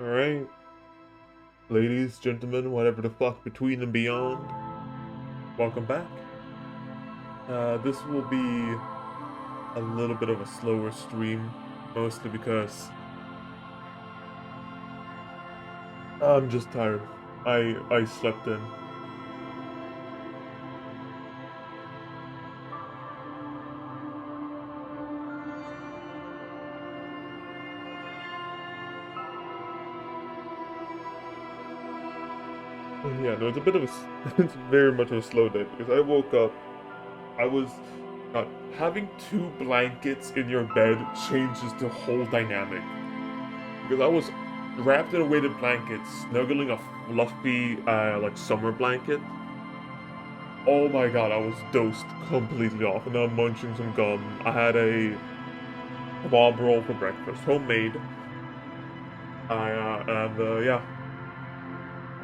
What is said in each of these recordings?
Alright, ladies, gentlemen, whatever the fuck between and beyond, welcome back. This will be a little bit of a slower stream, mostly because I'm just tired. I slept in. Yeah, no, it's a bit of a, it's very much of a slow day because I woke up, I was, having two blankets in your bed changes the whole dynamic. Because I was wrapped in a weighted blanket, snuggling a fluffy, like summer blanket. Oh my god, I was dosed completely off, and I'm munching some gum. I had a kebab roll for breakfast, homemade. Yeah,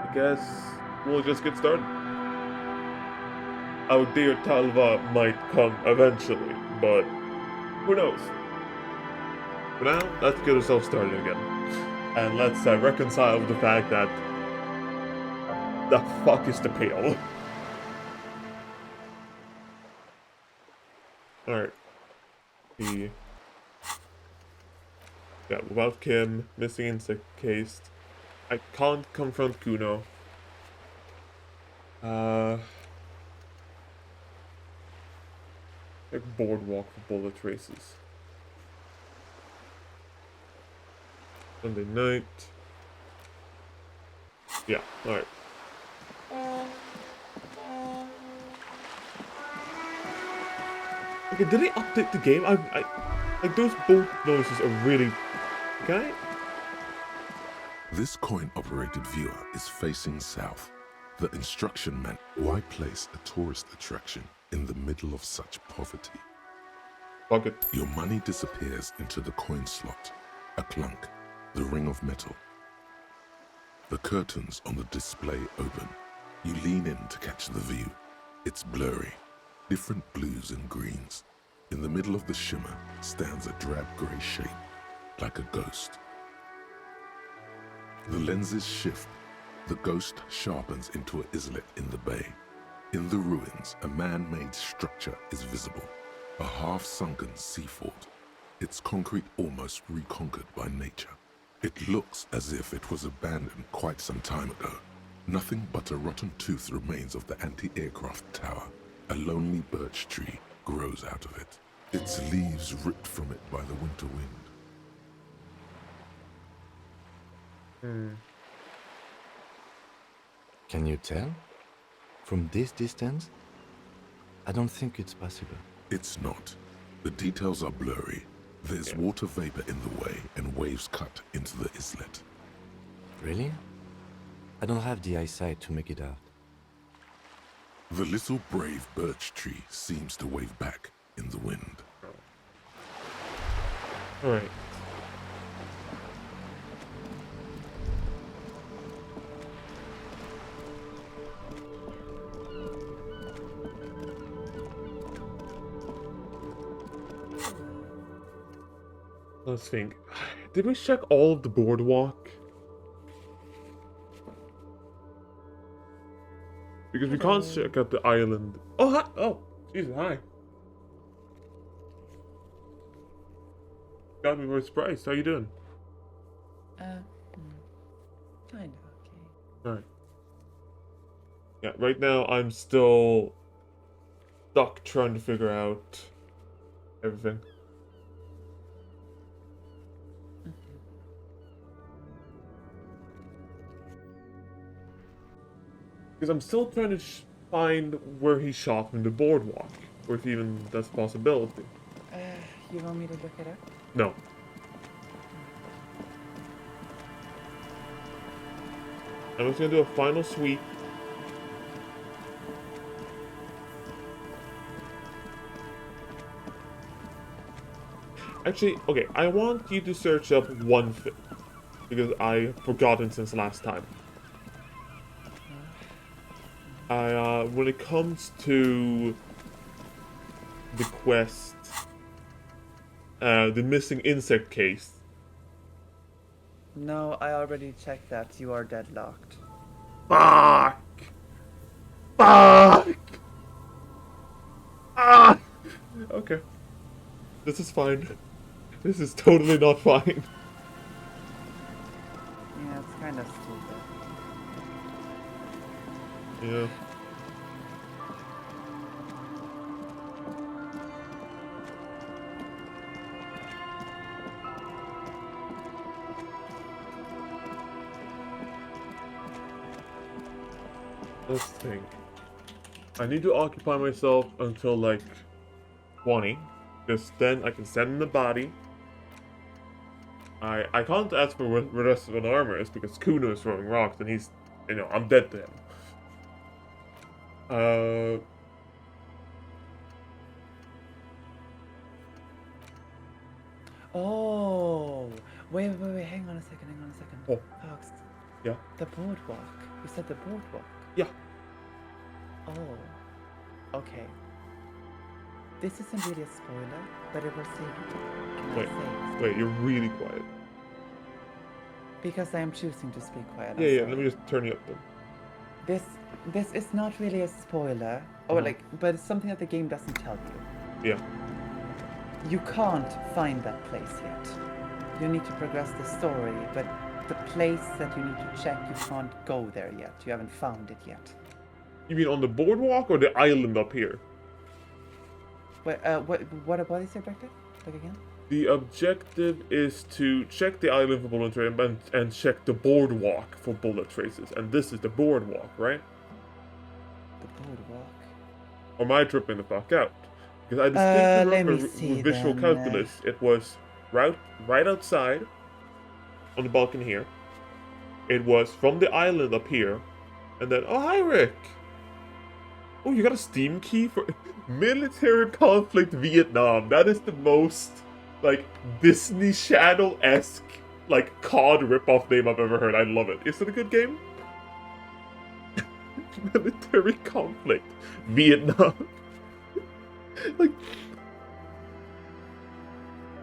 I guess we'll just get started. Our dear Talva might come eventually, but who knows? For now, let's get ourselves started again. And let's reconcile with the fact that the fuck is the pail? Alright. Yeah, without Kim, missing insect case. I can't confront Kuno. Like boardwalk for bullet races. Sunday night. Yeah, alright. Okay, did they update the game? Like those boat noises are really... Okay? This coin-operated viewer is facing south. The instruction meant, why place a tourist attraction in the middle of such poverty? Fuck it. Your money disappears into the coin slot. A clunk, the ring of metal. The curtains on the display open. You lean in to catch the view. It's blurry, different blues and greens. In the middle of the shimmer stands a drab grey shape, like a ghost. The lenses shift. The ghost sharpens into an islet in the bay. In the ruins, a man-made structure is visible, a half-sunken sea fort, its concrete almost reconquered by nature. It looks as if it was abandoned quite some time ago. Nothing but a rotten tooth remains of the anti-aircraft tower. A lonely birch tree grows out of it, its leaves ripped from it by the winter wind. Can you tell? From this distance? I don't think it's possible. It's not. The details are blurry. There's water vapor in the way and waves cut into the islet. Really? I don't have the eyesight to make it out. The little brave birch tree seems to wave back in the wind. Alright. Let's think. Did we check all of the boardwalk? Because we can't check out the island. Oh, hi! Oh, Jesus, hi. Got me very surprised. How you doing? Kinda okay. Alright. Yeah, right now I'm still stuck trying to figure out everything. Because I'm still trying to find where he shot from the boardwalk, or if even that's a possibility. You want me to look it up? No. I'm just gonna do a final sweep. Actually, okay, I want you to search up one thing, because I've forgotten since last time. When it comes to the quest, the missing insect case, No, I already checked that. You are deadlocked. Fuck! Fuck! Ah! Okay. This is fine. This is totally not fine. Yeah, it's kind of stupid. Yeah. Let's think. I need to occupy myself until like 20, because then I can send in the body. I can't ask for what the rest of an armor is because Kuno is throwing rocks and he's, I'm dead to him. Oh, wait, hang on a second. Oh. Fox, Yeah. the boardwalk. You said the boardwalk. Yeah. Oh, okay. This isn't really a spoiler, but it will save you. Can Wait, I say? wait, you're really quiet. Because I am choosing to speak quiet. I'm Yeah, sorry. let me just turn you up then. This is not really a spoiler, or but it's something that the game doesn't tell you. Yeah. You can't find that place yet. You need to progress the story, but the place that you need to check, you can't go there yet. You haven't found it yet. You mean on the boardwalk or the island up here? Wait, what is the objective? Like again? The objective is to check the island for bullet traces and check the boardwalk for bullet traces. And this is the boardwalk, right? The boardwalk. Or am I tripping the fuck out? Because I distinctly let me remember see with visual then. calculus, it was right outside on the balcony here. It was from the island up here, and then hi Rick. Oh, you got a Steam key for military conflict Vietnam. That is the most like Disney Channel-esque like COD ripoff name I've ever heard. I love it. Is it a good game? Military conflict Vietnam. Like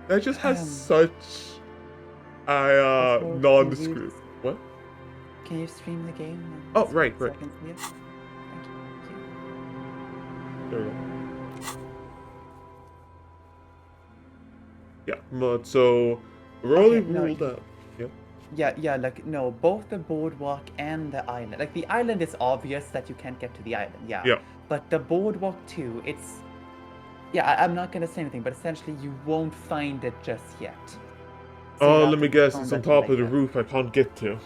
that just has such a nondescript. What? Can you stream the game? Oh, right. So I can see it? Thank you. There we go. Yeah, but so we're only ruled out. Yeah. Yeah, like no, both the boardwalk and the island. Like the island is obvious that you can't get to the island, Yeah. But the boardwalk too, it's I'm not gonna say anything, but essentially you won't find it just yet. So Oh, you have let to me guess, it's confirm on that top of the later. roof I can't get to.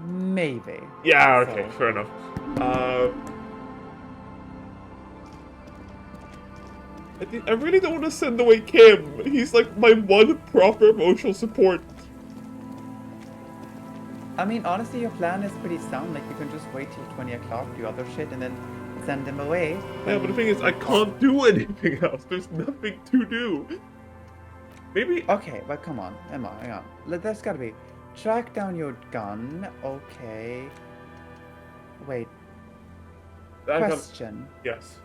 Maybe. Yeah, okay, So- fair enough. I really don't want to send away Kim. He's like my one proper emotional support. I mean, honestly, your plan is pretty sound. Like, you can just wait till 20 o'clock, do other shit, and then send them away. Yeah, but the thing is, I can't do anything else. There's nothing to do. Maybe. Okay, but come on, Emma, hang on. There's gotta be. Track down your gun. Okay. Wait. Question. Yes.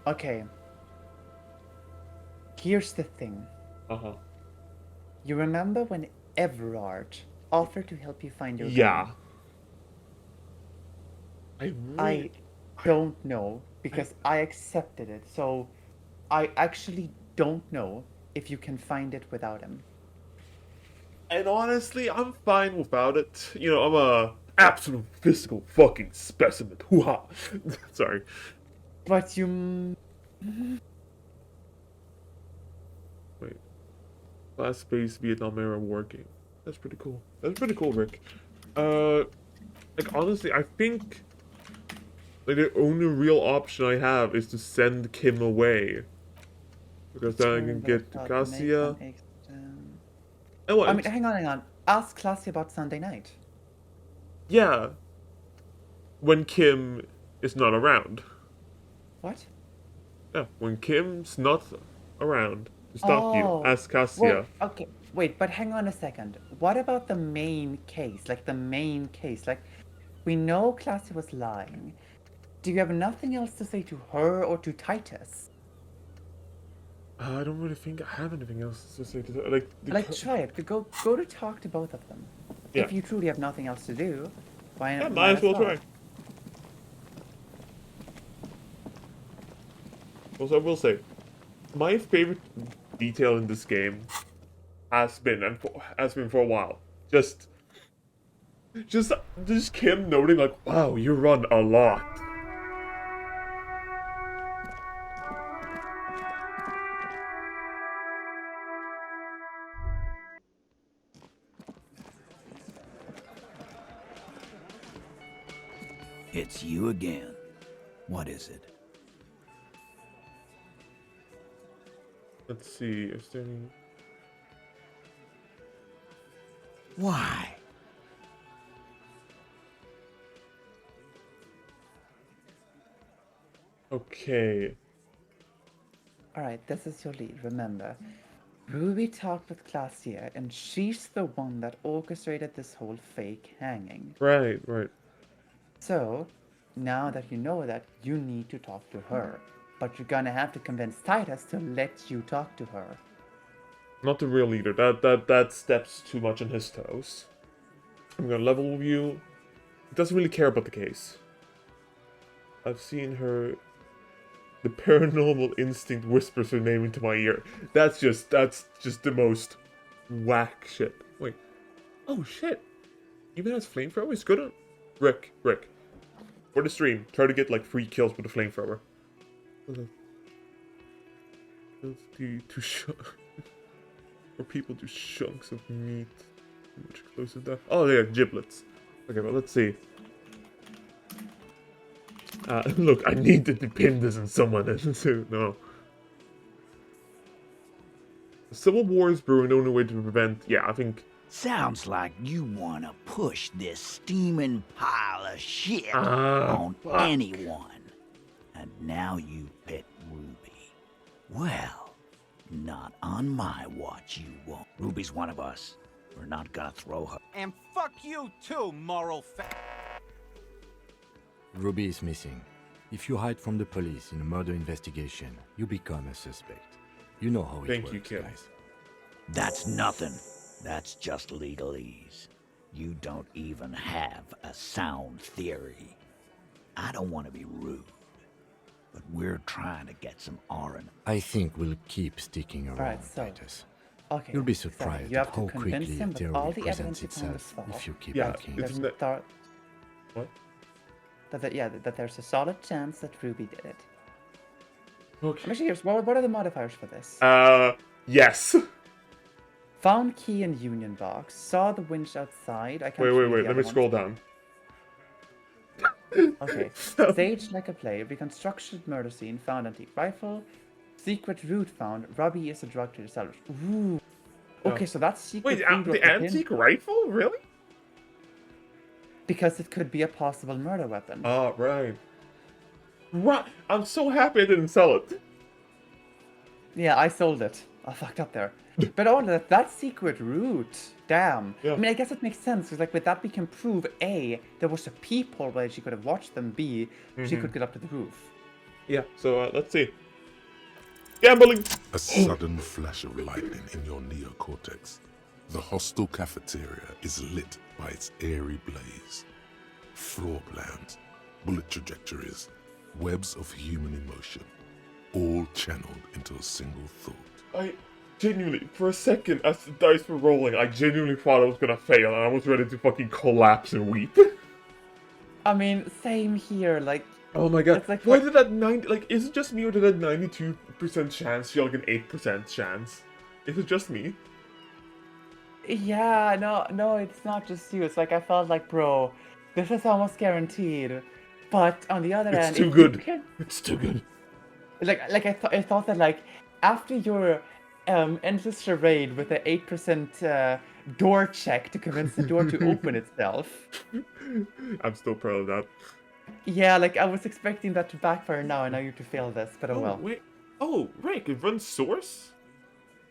Okay. Here's the thing. Uh-huh. You remember when Everard offered to help you find your Yeah. gun? I don't know because I accepted it. So I actually don't know if you can find it without him. And honestly, I'm fine without it. I'm a absolute physical fucking specimen. Hoo-ha. Sorry. But you... Wait. Fast-paced Vietnam era war game. That's pretty cool. That's pretty cool, Rick. Like honestly, I think like the only real option I have is to send Kim away. Because then I can get to Cassia. And what? I mean, hang on. Ask Classy about Sunday night. Yeah. When Kim is not around. What? Yeah, when Kim's not around to stop you, Oh, ask Cassia. Well, okay, wait, but hang on a second. What about the main case? Like the main case? Like We know Classy was lying. Do you have nothing else to say to her or to Titus? I don't really think I have anything else to say to that. Like, Like, try it. Go to talk to both of them. yeah. If you truly have nothing else to do, why Yeah, not? might as well try. Also, I will say, my favorite detail in this game has been for a while. Just Kim noting like, wow, you run a lot. It's you again. What is it? Let's see, is there any... Why? Okay. Alright, this is your lead, remember. Ruby talked with Classier, and she's the one that orchestrated this whole fake hanging. Right. So, now that you know that, you need to talk to her. But you're gonna have to convince Titus to let you talk to her. Not the real leader. That steps too much on his toes. I'm gonna level with you. He doesn't really care about the case. I've seen her. The paranormal instinct whispers her name into my ear. That's just the most whack shit. Wait. Oh shit. Even as flamethrower is good on Rick. For the stream, try to get like 3 kills with a flamethrower. Or people do chunks of meat. Much closer to that. Oh yeah, giblets. Okay, well let's see. Look, I need to depend this on someone. No. Civil war is brewing. The only way to prevent. Yeah, I think. Sounds like you want to push this steaming pile of shit Ah, on fuck. anyone. And now you pet Ruby. Well, not on my watch you won't. Ruby's one of us. We're not gonna throw her. And fuck you too, moral Ruby is missing. If you hide from the police in a murder investigation, you become a suspect. You know how it Thank works, you, kid. guys. That's nothing. That's just legalese. You don't even have a sound theory. I don't want to be rude, but we're trying to get some R&R. I think we'll keep sticking around, Alright, so- Titus. Okay. You'll be so surprised you at have to how convince quickly him the with all theory the evidence presents you found itself this fall. if you keep Yeah, looking. it's- There's a What? that there's a solid chance that Ruby did it. Okay. Actually, here's what are the modifiers for this? Yes. Found key in Union Box. Saw the winch outside. I can't Wait. show you the Let other me ones. scroll down. Okay. Staged like a play. Reconstructed murder scene. Found antique rifle. Secret route found. Robbie is a drug to the sellers. Ooh. Okay, so that's secret Wait, route the antique rifle? Really? because it could be a possible murder weapon. Oh, right. Right. I'm so happy I didn't sell it. Yeah, I sold it. I fucked up there. But all that secret route, damn. Yeah. I mean, I guess it makes sense because, like, with that we can prove A, there was a peephole where she could have watched them. B, she could get up to the roof. Yeah. So let's see. Gambling. A sudden flash of lightning in your neocortex. The hostel cafeteria is lit by its airy blaze. Floor plans, bullet trajectories, webs of human emotion, all channeled into a single thought. I genuinely, for a second, as the dice were rolling, I genuinely thought I was gonna fail, and I was ready to fucking collapse and weep. I mean, same here. Like, Oh my god! It's like Why what- did that 90? Like, is it just me or did that 92% chance feel like an 8% chance? Is it just me? yeah, no, it's not just you. It's like I felt like, bro, this is almost guaranteed. But on the other It's hand, too if good. you can- It's too good. I thought that like after your endless charade with the 8% door check to convince the door to open itself. I'm still proud of that. Yeah, like I was expecting that to backfire now, and now you to fail this, but oh Oh, well. wait. Oh, Rick, it runs Source?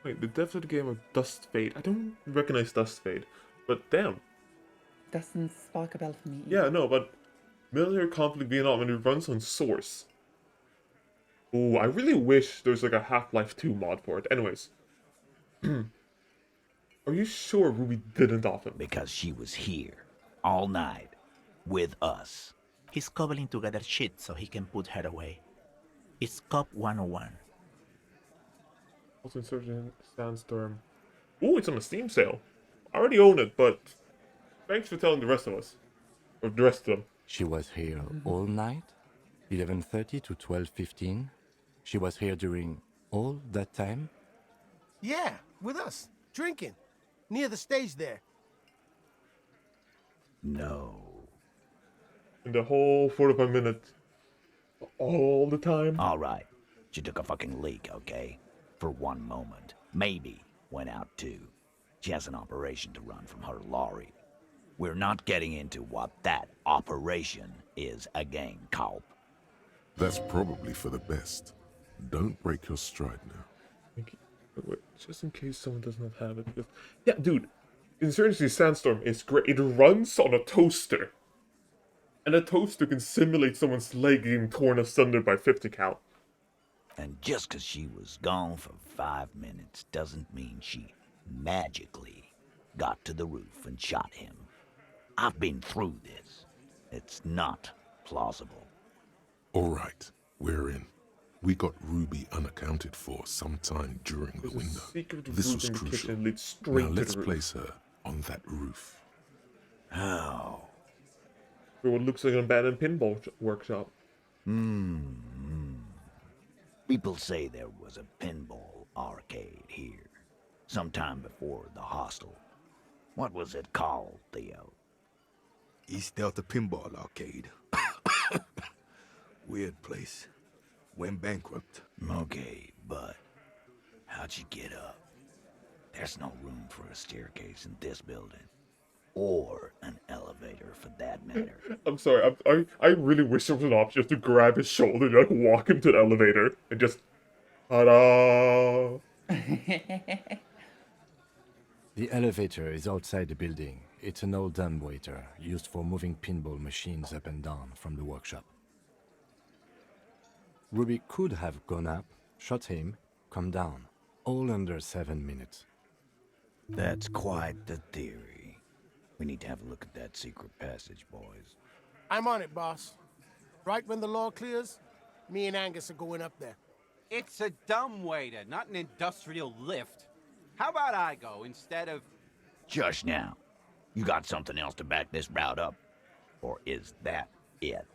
Wait, the devs of the game are Dust Fade. I don't recognize Dust Fade, but damn. doesn't spark a bell for me. Yeah, no, but military conflict Vietnam and it runs on Source. Ooh, I really wish there's like a Half-Life 2 mod for it. Anyways. Are you sure Ruby didn't off him? Because she was here all night with us. He's cobbling together shit so he can put her away. It's Cop 101. Also Insurgent, Sandstorm. Ooh, it's on a Steam sale. I already own it, but thanks for telling the rest of us. Or the rest of them. She was here all night, 11:30 to 12:15. She was here during all that time. Yeah, with us, drinking, near the stage there. No. In the whole 45 minutes. All the time. All right. She took a fucking leak, okay? For one moment. Maybe went out too. She has an operation to run from her lorry. We're not getting into what that operation is again, Cop. That's probably for the best. Don't break your stride now. Wait, just in case someone does not have it. Because, yeah, dude. Insurgency Sandstorm is great. It runs on a toaster. And a toaster can simulate someone's leg getting torn asunder by 50 cal. And just 'cause she was gone for 5 minutes doesn't mean she magically got to the roof and shot him. I've been through this. It's not plausible. All right, we're in. We got Ruby unaccounted for sometime during the There's a window. secret This route was in the crucial. kitchen leads straight Now to let's the roof. place her on that roof. How? For what looks like an abandoned pinball workshop. People say there was a pinball arcade here, sometime before the hostel. What was it called, Theo? East Delta Pinball Arcade. Weird place. Went bankrupt. Okay, but how'd you get up? There's no room for a staircase in this building. Or an elevator, for that matter. I'm sorry, I really wish there was an option just to grab his shoulder and like walk him to the elevator and just ta-da! The elevator is outside the building. It's an old dumbwaiter used for moving pinball machines up and down from the workshop. Ruby could have gone up, shot him, come down, all under 7 minutes. That's quite the theory. We need to have a look at that secret passage, boys. I'm on it, boss. Right when the law clears, me and Angus are going up there. It's a dumbwaiter, not an industrial lift. How about I go instead of... Just now. You got something else to back this route up? Or is that it?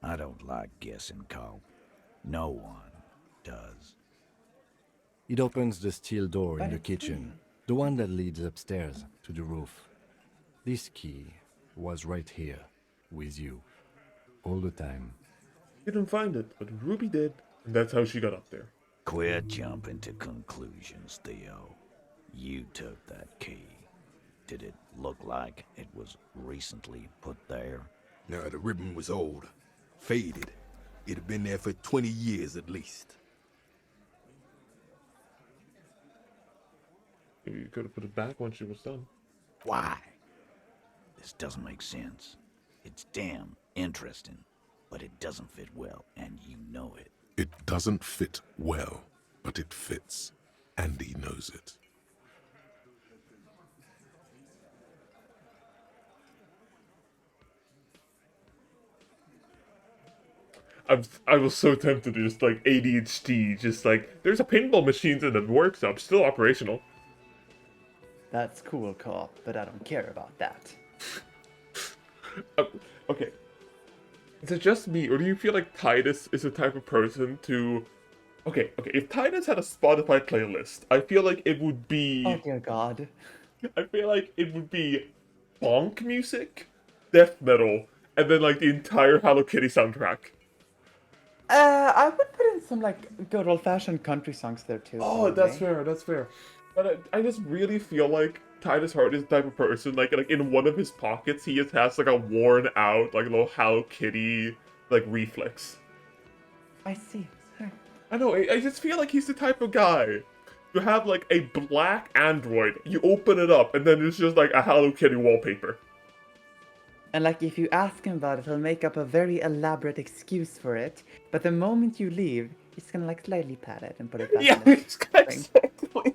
I don't like guessing, Cole. No one does. It opens the steel door in But the it's kitchen, the one that leads upstairs to the roof. This key was right here, with you, all the time. Didn't find it, but Ruby did, and that's how she got up there. Quit jumping to conclusions, Theo. You took that key. Did it look like it was recently put there? No, the ribbon was old. Faded. It had been there for 20 years at least. Maybe you could have put it back when she was done. Why? This doesn't make sense. It's damn interesting, but it doesn't fit well, and you know it. It doesn't fit well, but it fits. Andy knows it. I was so tempted to just like ADHD, just like there's a pinball machine in the workshop, still operational. That's cool, Cop, but I don't care about that. Okay. Is it just me, or do you feel like Titus is the type of person to... Okay, if Titus had a Spotify playlist, I feel like it would be... Oh dear God. I feel like it would be bonk music, death metal, and then like the entire Hello Kitty soundtrack. I would put in some like good old-fashioned country songs there too. Oh, probably. that's fair. But I just really feel like Titus Hart is the type of person, like in one of his pockets, he just has like a worn out, like little Hello Kitty, like reflex. I see. I know, I just feel like he's the type of guy. You have like a black Android, you open it up, and then it's just like a Hello Kitty wallpaper. And like, if you ask him about it, he'll make up a very elaborate excuse for it. But the moment you leave, he's gonna like slightly pat it and put it back Yeah, in the thing. exactly.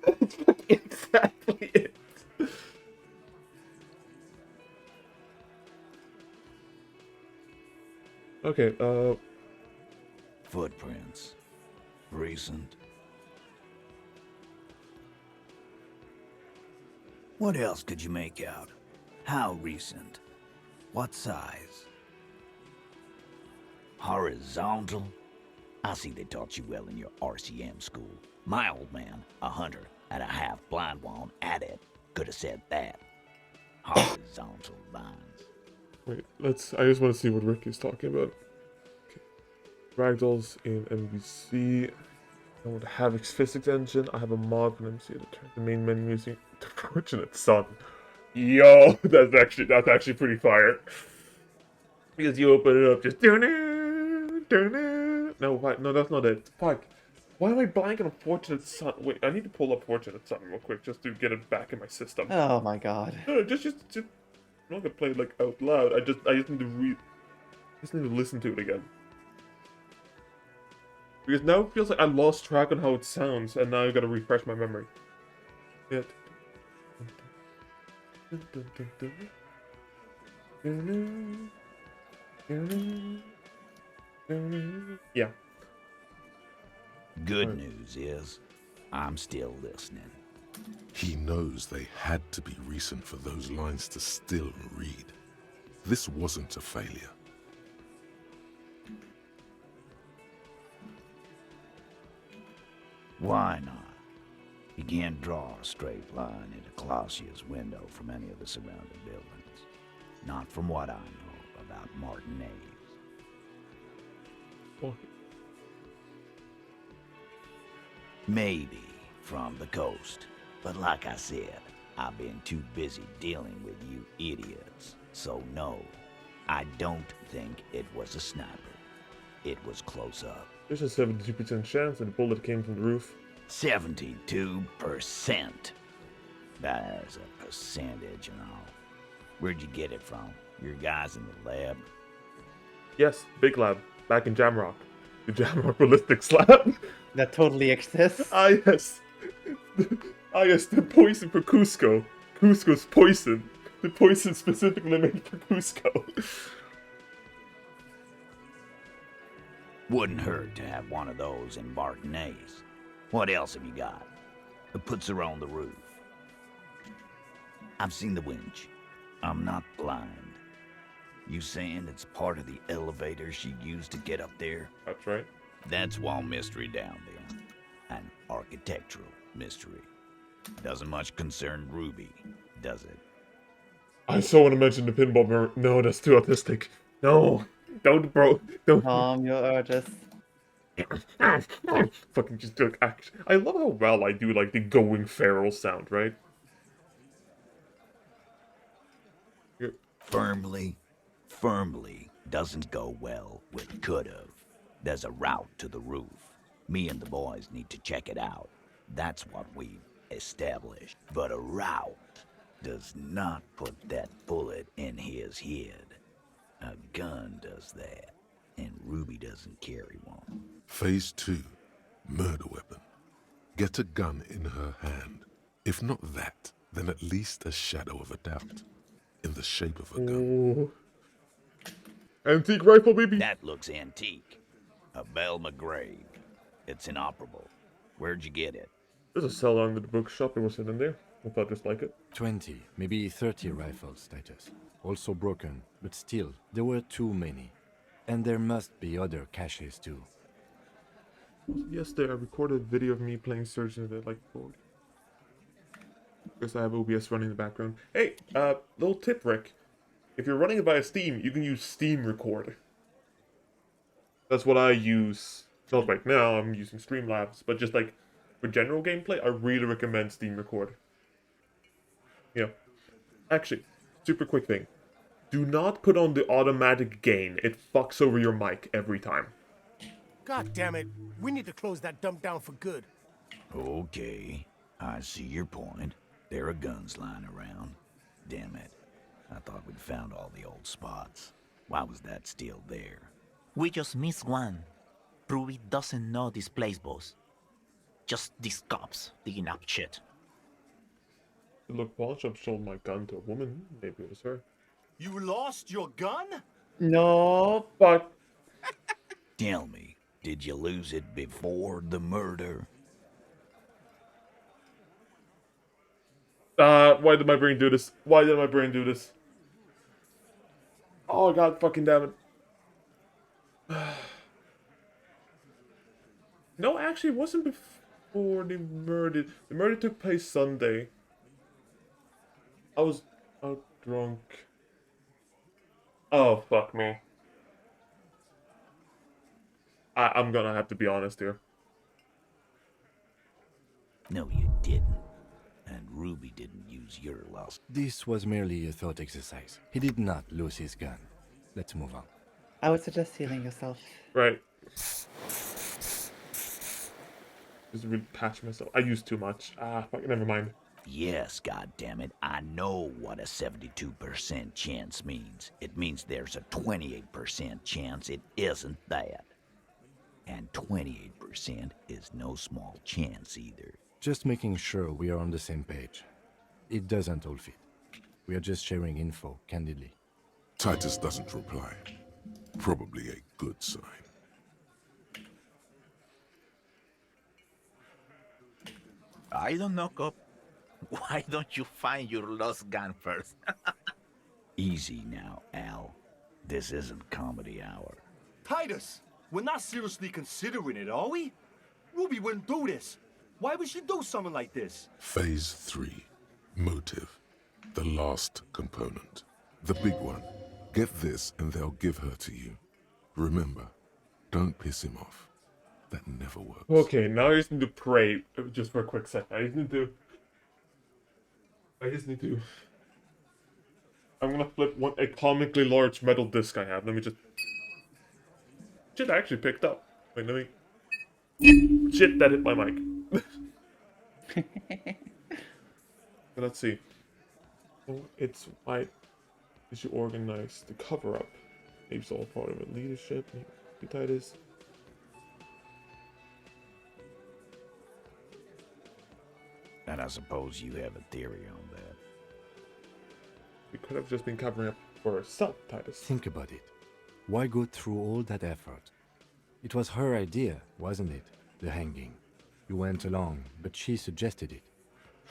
That's exactly it. Okay, Footprints. Recent. What else could you make out? How recent? What size? Horizontal? I see they taught you well in your RCM school. My old man, a hunter and a half-blind one at it, could have said that. Horizontal lines. wait, I just want to see what Rick is talking about. Okay. Ragdolls in MVC. I want Havoc's physics engine. I have a mod from MVC to turn the main menu using the Fortunate Son. Yo, that's actually pretty fire. Because you open it up, just no, what? No, that's not it. Fuck. Why am I blanking on Fortunate Son? Wait, I need to pull up Fortunate Son real quick just to get it back in my system. Oh my god. No, just I'm not gonna play it like out loud. I just need to listen to it again. Because now it feels like I lost track on how it sounds, and now I gotta refresh my memory. Yeah. Yeah. Good news is, I'm still listening. He knows they had to be recent for those lines to still read. This wasn't a failure. Why not? You can't draw a straight line into Clausia's window from any of the surrounding buildings. Not from what I know about Martinez. Oh. Maybe from the coast. But like I said, I've been too busy dealing with you idiots. So no, I don't think it was a sniper. It was close up. There's a 72% chance that the bullet came from the roof. 72%. That's a percentage and all. Where'd you get it from? Your guys in the lab? Yes, Big Lab, back in Jamrock. The Jamrock Ballistics Lab. That totally exists. Ah, yes. Ah, yes, the poison for Cusco. Cusco's poison. The poison specifically made for Cusco. Wouldn't hurt to have one of those in Martinez. What else have you got? It puts her on the roof. I've seen the winch. I'm not blind. You saying it's part of the elevator she used to get up there? That's right. That's one mystery down there. An architectural mystery. Doesn't much concern Ruby, does it? I so want to mention the pinball mirror. No, that's too autistic. No. Don't, bro. Don't. Calm your urges. Fucking just do action. I love how well I do like the going feral sound, right? Firmly doesn't go well with could've. There's a route to the roof. Me and the boys need to check it out. That's what we've established. But a route does not put that bullet in his head. A gun does that, and Ruby doesn't carry one. Phase 2. Murder weapon. Get a gun in her hand. If not that, then at least a shadow of a doubt. In the shape of a gun. Ooh. Antique rifle, baby. That looks antique. A Bell McGrave. It's inoperable. Where'd you get it? There's a cell under the bookshop. It was hidden there. I thought just like it. 20, maybe 30 rifles, Titus. Also broken, but still, there were too many. And there must be other caches too. Yesterday I recorded a video of me playing Surgeon of the like board. Because I have OBS running in the background. Hey, little tip, Rick. If you're running it via Steam, you can use Steam Record. That's what I use. Not right now, I'm using Streamlabs, but just like for general gameplay, I really recommend Steam Record. Yeah. Actually, super quick thing. Do not put on the automatic gain. It fucks over your mic every time. God damn it. We need to close that dump down for good. Okay, I see your point. There are guns lying around. Damn it. I thought we'd found all the old spots. Why was that still there? We just missed one. Ruby doesn't know this place, boss. Just these cops digging up shit. Look, Walsh, I've sold my gun to a woman. Maybe it was her. You lost your gun? No. Fuck. Tell me, did you lose it before the murder? Why did my brain do this? Why did my brain do this? Oh, God fucking damn it. No, actually, it wasn't before they murdered. The murder took place Sunday. I was out drunk. Oh, fuck me. I'm gonna have to be honest here. No, you didn't. And Ruby didn't use your lost. This was merely a thought exercise. He did not lose his gun. Let's move on. I would suggest healing yourself. Right. Just really patch myself. I used too much. Fuck, never mind. Yes, goddammit, I know what a 72% chance means. It means there's a 28% chance it isn't that. And 28% is no small chance either. Just making sure we are on the same page. It doesn't all fit. We are just sharing info, candidly. Titus doesn't reply. Probably a good sign. I don't knock up. Why don't you find your lost gun first? Easy now, Al. This isn't comedy hour. Titus, we're not seriously considering it, are we? Ruby wouldn't do this. Why would she do something like this? Phase 3. Motive. The last component. The big one. Get this and they'll give her to you. Remember, don't piss him off. That never works. Okay, now I just need to pray just for a quick second. I just need to... I'm gonna flip a comically large metal disc I have. Let me just... Shit, I actually picked up. Wait, let me... Shit, that hit my mic. But let's see. Oh, it's why did you organize the cover-up? Maybe it's all part of it. Leadership, maybe Titus. And I suppose you have a theory on that. We could have just been covering up for herself, Titus. Think about it. Why go through all that effort? It was her idea, wasn't it? The hanging. You went along, but she suggested it.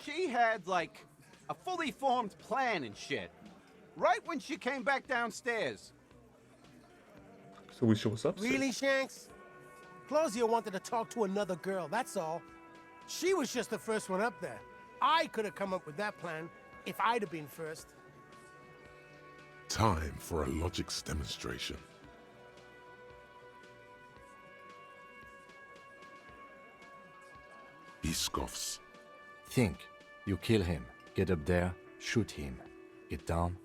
She had, like, a fully formed plan and shit. Right when she came back downstairs. So we show us up. Really, Shanks? Claudia wanted to talk to another girl, that's all. She was just the first one up there. I could have come up with that plan if I'd have been first. Time for a logics demonstration. He scoffs. Think. You kill him. Get up there. Shoot him. Get down.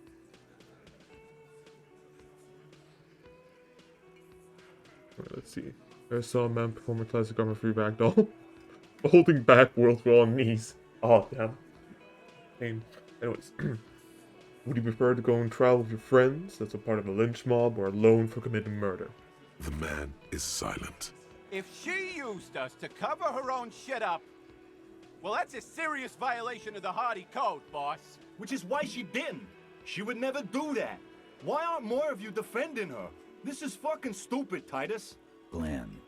Alright, let's see. I saw a man perform a classic armor free ragdoll. Holding back world while on knees. Oh, damn. Pain. Anyways. Would you prefer to go and travel with your friends, that's a part of a lynch mob, or alone for committing murder? The man is silent. If she used us to cover her own shit up, well, that's a serious violation of the Hardy Code, boss. Which is why she didn't. She would never do that. Why aren't more of you defending her? This is fucking stupid, Titus. Glenn,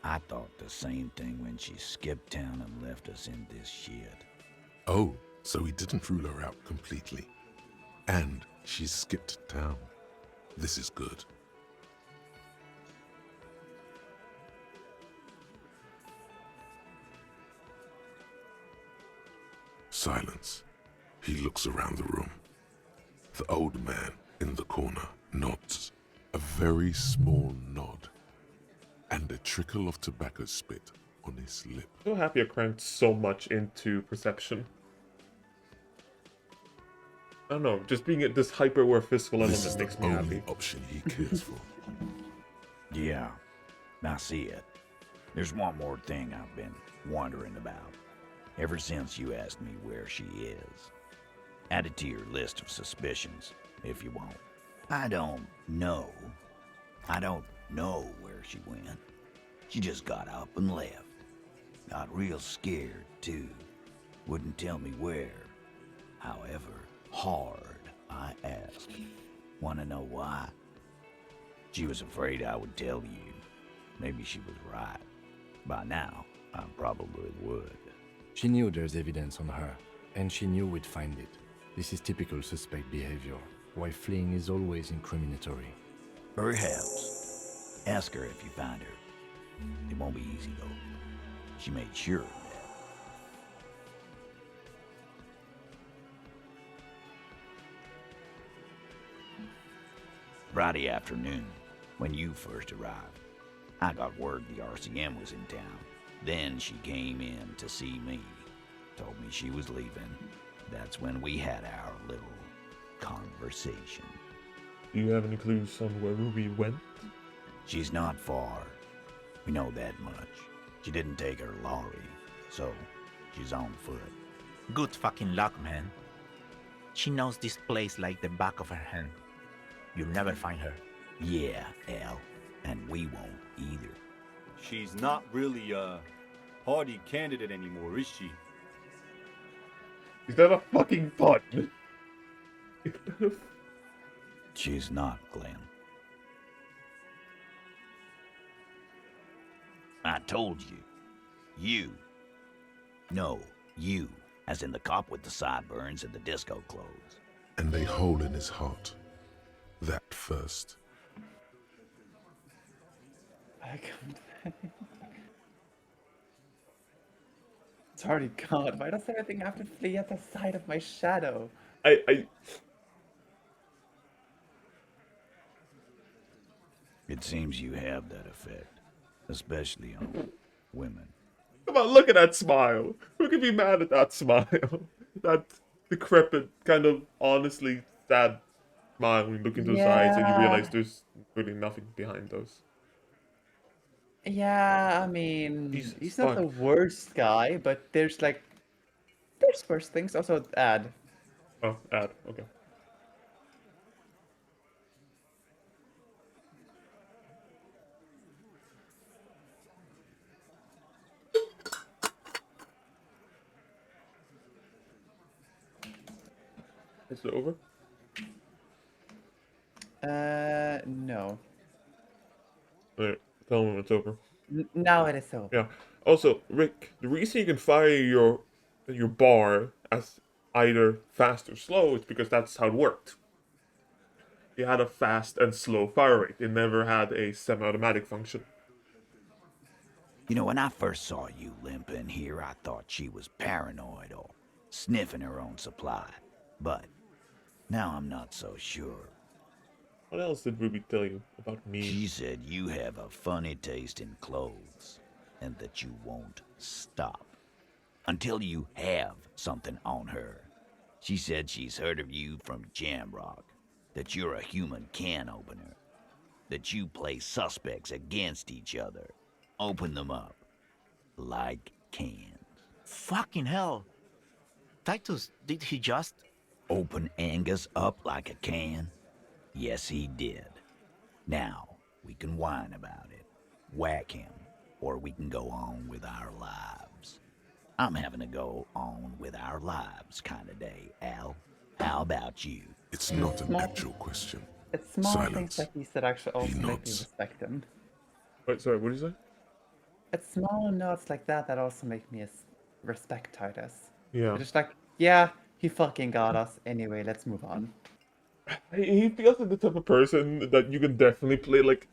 I thought the same thing when she skipped town and left us in this shit. Oh, so he didn't rule her out completely. And she skipped town. This is good. Silence. He looks around the room. The old man in the corner nods. A very small nod. And a trickle of tobacco spit on his lip. So happy I cranked so much into perception. I don't know, just being at this hyper-aware physical This is element the makes me only happy. option he cares for. Yeah, I see it. There's one more thing I've been wondering about. Ever since you asked me where she is. Add it to your list of suspicions, if you want. I don't know. I don't know where she went. She just got up and left. Got real scared, too. Wouldn't tell me where. However hard I asked. Want to know why? She was afraid I would tell you. Maybe she was right. By now, I probably would. She knew there's evidence on her, and she knew we'd find it. This is typical suspect behavior, why fleeing is always incriminatory. Perhaps. Ask her if you find her. It won't be easy, though. She made sure of that. Friday afternoon, when you first arrived, I got word the RCM was in town. Then she came in to see me. Told me she was leaving. That's when we had our little conversation. Do you have any clues on where Ruby went? She's not far. We know that much. She didn't take her lorry, so she's on foot. Good fucking luck, man. She knows this place like the back of her hand. You'll never find her. Yeah, Al, and we won't either. She's not really a hardy candidate anymore, is she? Is that a fucking pun? She's not, Glenn. I told you. You. No, you. As in the cop with the sideburns and the disco clothes. And a hole in his heart. That first. I can't. Sorry, God, why does everything have to flee at the sight of my shadow? It seems you have that effect. Especially on women. Come on, look at that smile. Who could be mad at that smile? That decrepit, kind of honestly sad smile when you look into his eyes and you realize there's really nothing behind those. Yeah, I mean, Jesus he's not fuck. the worst guy, but there's worse things. Also, ad. Oh, ad, okay. Is it over? No. Alright, tell me when it's over. Now it is over. Yeah. Also, Rick, the reason you can fire your bar as either fast or slow is because that's how it worked. You had a fast and slow fire rate. It never had a semi-automatic function. You know, when I first saw you limping here, I thought she was paranoid or sniffing her own supply. But now I'm not so sure. What else did Ruby tell you about me? She said you have a funny taste in clothes and that you won't stop until you have something on her. She said she's heard of you from Jamrock, that you're a human can opener, that you play suspects against each other, open them up like cans. Fucking hell. Titus, did he just... Open Angus up like a can? Yes, he did. Now, we can whine about it, whack him, or we can go on with our lives. I'm having a go on with our lives kind of day, Al. How about you? It's not an actual question. It's small Silence. things like these that actually also make me nods. respect him. Wait, sorry, what did you say? It's small nods like that also make me respect Titus. Yeah. They're just like, yeah, he fucking got us. Anyway, let's move on. He feels like the type of person that you can definitely play, like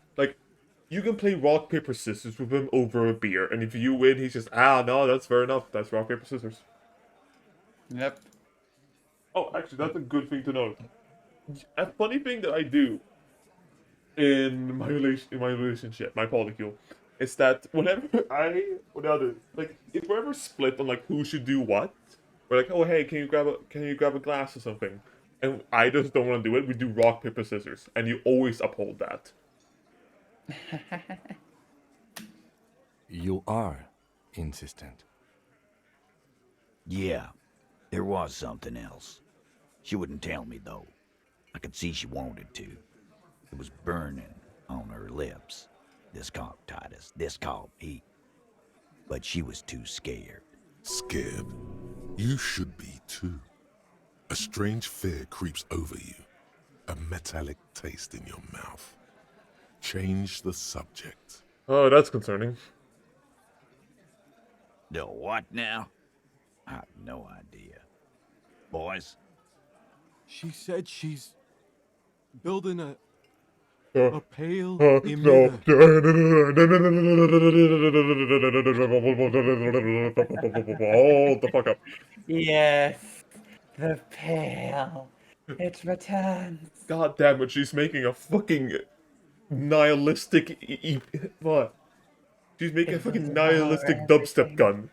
you can play rock, paper, scissors with him over a beer, and if you win, he's just, no, that's fair enough, that's rock, paper, scissors. Yep. Oh, actually, that's a good thing to note. A funny thing that I do in my relationship, my polycule, is that whenever if we're ever split on like who should do what, we're like, oh hey, can you grab a glass or something, and I just don't want to do it. We do rock, paper, scissors, and you always uphold that. You are insistent. Yeah, there was something else. She wouldn't tell me, though. I could see she wanted to. It was burning on her lips. This caught Titus. This caught me. But she was too scared. Scared? You should be too. A strange fear creeps over you. A metallic taste in your mouth. Change the subject. Oh, that's concerning. The what now? I have no idea. Boys? She said she's building a Uh, pale no. emitter. Hold the fuck up. Yes, the pale. It returns. God damn it, she's making a fucking nihilistic what? She's making a It will fucking devour nihilistic dubstep everything. gun.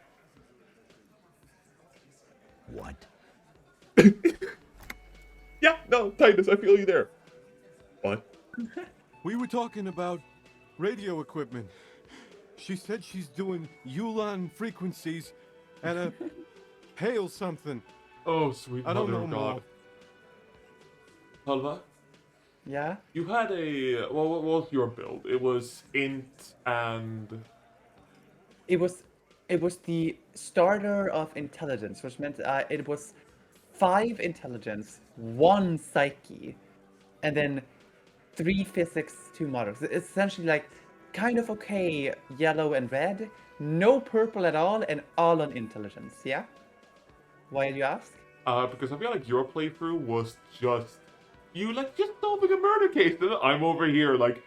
What? Yeah, no, Titus, I feel you there. What? We were talking about radio equipment. She said she's doing Ulan frequencies and a pale something. Oh, sweet I don't mother know of more. God. Halva, Yeah? you had a... Well, what was your build? It was int and... It was the starter of intelligence, which meant it was 5 intelligence, 1 psyche, and then 3 physics, 2 models. It's essentially like kind of okay yellow and red, no purple at all, and all on intelligence, yeah? Why do you ask? Because I feel like your playthrough was just... You, like, just solving a murder case. And I'm over here, like,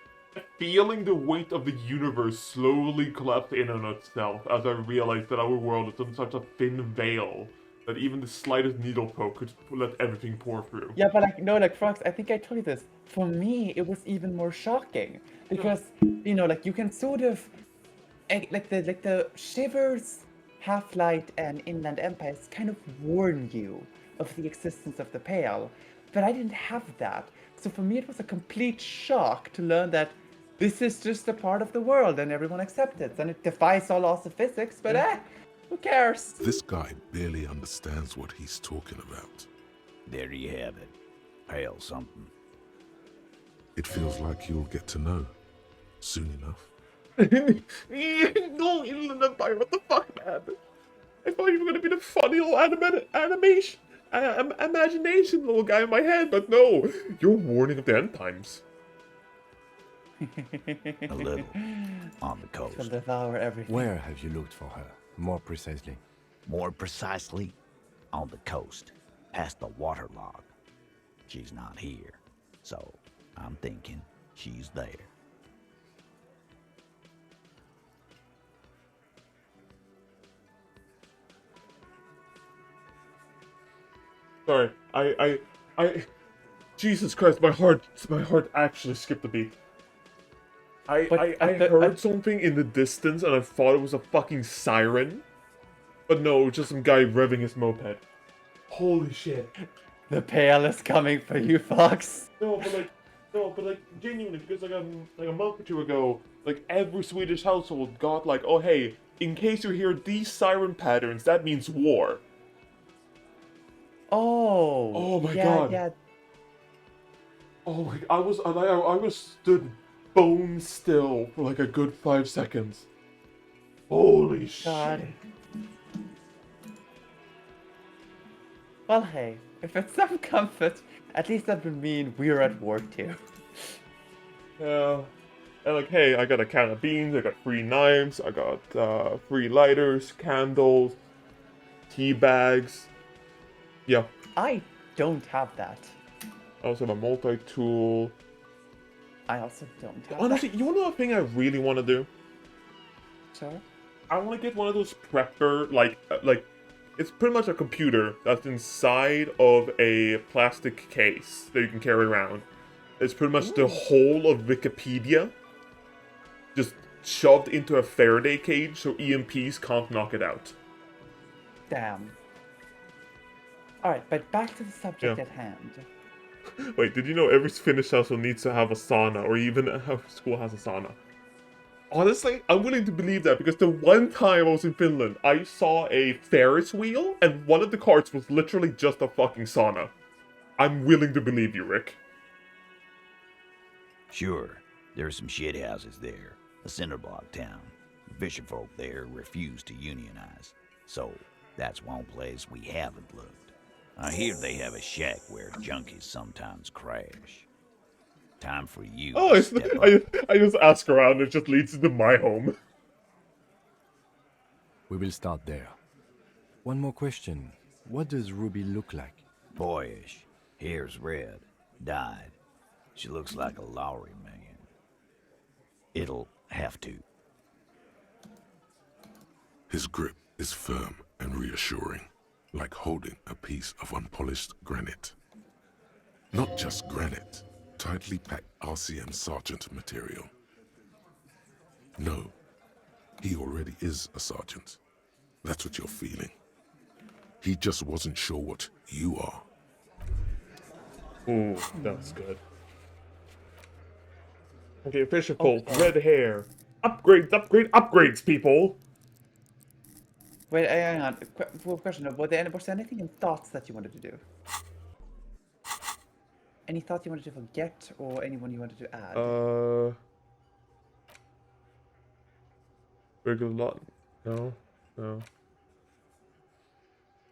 feeling the weight of the universe slowly collapse in on itself as I realized that our world is on such a thin veil that even the slightest needle poke could let everything pour through. Yeah, but like, no, like, Frogs, I think I told you this. For me, it was even more shocking. Because, you know, like, you can sort of... Like the Shivers, Half-Light, and Inland Empires kind of warn you of the existence of the Pale. But I didn't have that. So for me, it was a complete shock to learn that this is just a part of the world and everyone accepts it. And it defies all laws of physics, but who cares? This guy barely understands what he's talking about. There you have it. Pale something. It feels like you'll get to know soon enough. No, Inland Empire, what the fuck, man? I thought you were gonna be the funny little animation, imagination little guy in my head, but no, you're warning of the end times. A little. On the Will coast. devour everything. Where have you looked for her? More precisely. More precisely, on the coast. Past the waterlog. She's not here. So, I'm thinking she's there. Sorry, I, Jesus Christ, my heart actually skipped a beat. I heard something in the distance and I thought it was a fucking siren. But no, it was just some guy revving his moped. Holy shit. The Pale is coming for you, Fox. No, but like, genuinely, because like a month or two ago, like every Swedish household got like, oh hey, in case you hear these siren patterns, that means war. Oh. Oh my yeah, God. Yeah. Oh my, I was stood bone still for like a good 5 seconds. Holy God. shit. Well, hey, if it's some comfort, at least that would mean we're at war too. Yeah. And like, hey, I got a can of beans, I got 3 knives, I got 3 lighters, candles, tea bags. Yeah. I don't have that. I also have a multi-tool. I also don't have Honestly, you wanna know a thing I really want to do? that. Sure. I want to get one of those prepper, like, it's pretty much a computer that's inside of a plastic case that you can carry around. It's pretty much the whole of Wikipedia just shoved into a Faraday cage so EMPs can't knock it out. Damn. Alright, but back to the subject Yeah. at hand. Wait, did you know every Finnish household needs to have a sauna, or even a school has a sauna? Honestly, I'm willing to believe that because the one time I was in Finland, I saw a Ferris wheel, and one of the carts was literally just a fucking sauna. I'm willing to believe you, Rick. Sure, there's some shithouses there. A cinderblock town. Fisherfolk there refuse to unionize. So, that's one place we haven't looked. I hear they have a shack where junkies sometimes crash. Time for you Oh, to it's, step up. I just ask around, it just leads into my home. We will start there. One more question. What does Ruby look like? Boyish. Hair's red. Dyed. She looks like a lorry man. It'll have to. His grip is firm and reassuring, like holding a piece of unpolished granite. Not just granite, tightly packed RCM sergeant material. No, he already is a sergeant. That's what you're feeling. He just wasn't sure what you are. Ooh, that's good. Okay, Fisherfolk, red hair. Upgrades, upgrades, people! Wait, hang on. Question: was there anything in thoughts that you wanted to do? Any thoughts you wanted to forget, or anyone you wanted to add? Regular lot. No, no.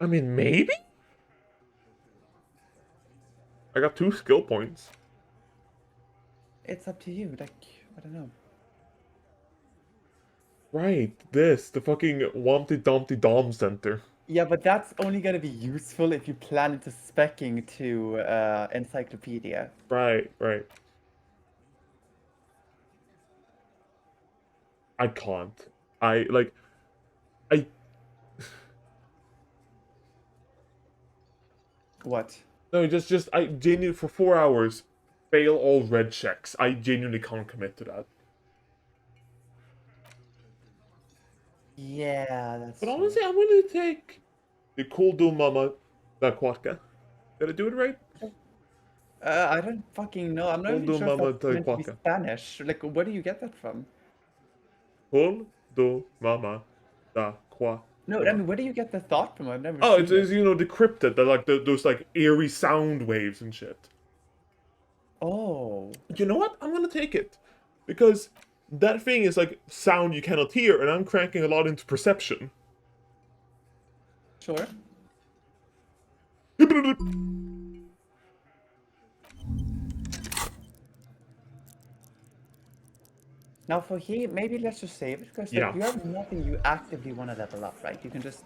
I mean, maybe? I got 2 skill points. It's up to you. Like, I don't know. Right, the fucking Wompty Dumpty Dom Center. Yeah, but that's only gonna be useful if you plan into specking to Encyclopedia. Right, right. I can't. I What? no, I genuinely for 4 hours fail all red checks. I genuinely can't commit to that. Yeah, that's But true. honestly, I'm willing to take the cool do mama da quatka. Did I do it right? I don't fucking know. I'm not Cool even do sure if mama that's da meant to be quatka. Spanish. Like, where do you get that from? Cool do mama da qua. No, I mean, where do you get the thought from? I've never Oh, seen it's you know, decrypted. They're like those like eerie sound waves and shit. Oh. You know what? I'm gonna take it. Because that thing is like sound you cannot hear, and I'm cranking a lot into perception. Sure. Now for here, maybe let's just save it, because like, Yeah. you have nothing you actively want to level up, right? You can just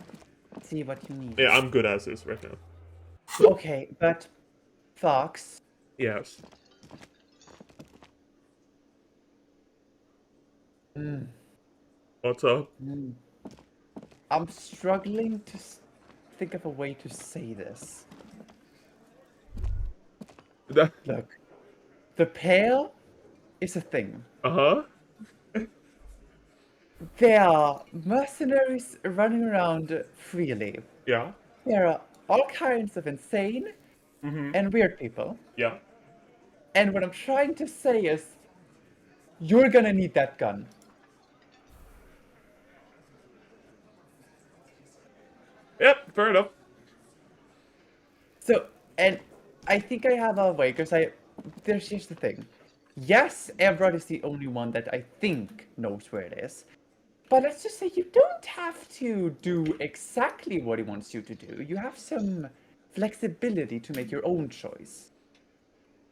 see what you need. Yeah, I'm good as is right now. Okay, but Fox, Yes. What's up? I'm struggling to think of a way to say this. That. Look, the pale is a thing. Uh-huh. There are mercenaries running around freely. Yeah. There are all kinds of insane and weird people. Yeah. And what I'm trying to say is, you're gonna need that gun. Yep, fair enough. So, and I think I have a way, because here's the thing. Yes, Everard is the only one that I think knows where it is. But let's just say you don't have to do exactly what he wants you to do. You have some flexibility to make your own choice.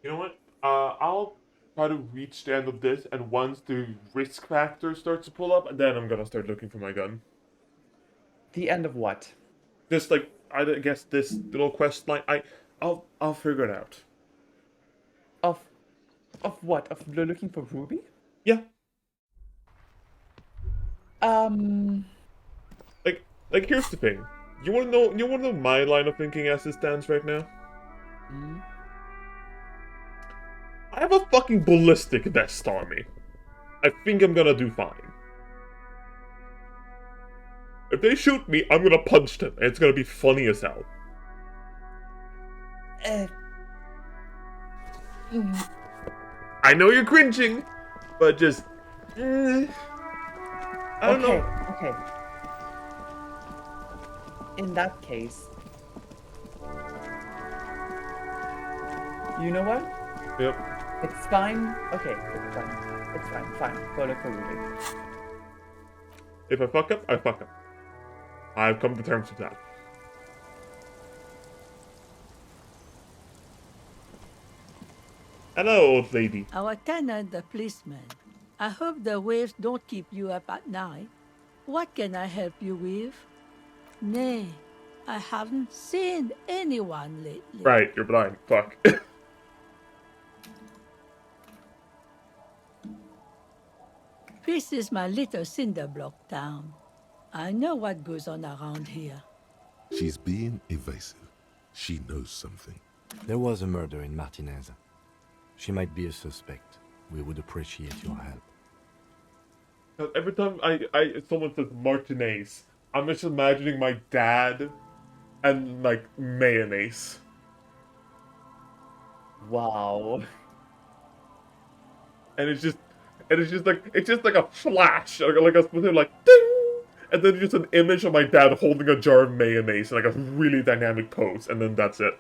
You know what? I'll try to reach the end of this, and once the risk factor starts to pull up, then I'm gonna start looking for my gun. The end of what? Just like I guess this little quest line, I'll figure it out. Of what? Of looking for Ruby? Yeah. Like here's the thing. You wanna know my line of thinking as it stands right now? I have a fucking ballistic vest on me. I think I'm gonna do fine. If they shoot me, I'm gonna punch them, and it's gonna be funny as hell. I know you're cringing, but just I don't know. Okay. In that case, you know what? Yep. It's fine. Okay, it's fine. It's fine. Fine. Go look for Ruby. If I fuck up, I fuck up. I've come to terms with that. Hello, old lady. Our tenant, the policeman. I hope the waves don't keep you up at night. What can I help you with? Nay, I haven't seen anyone lately. Right, you're blind. Fuck. This is my little cinder block town. I know what goes on around here. She's being evasive. She knows something. There was a murder in Martinez. She might be a suspect. We would appreciate your help. Every time someone says Martinez, I'm just imagining my dad and like mayonnaise. Wow. And it's just like a flash, like a ding, and then just an image of my dad holding a jar of mayonnaise in like a really dynamic pose, and then that's it.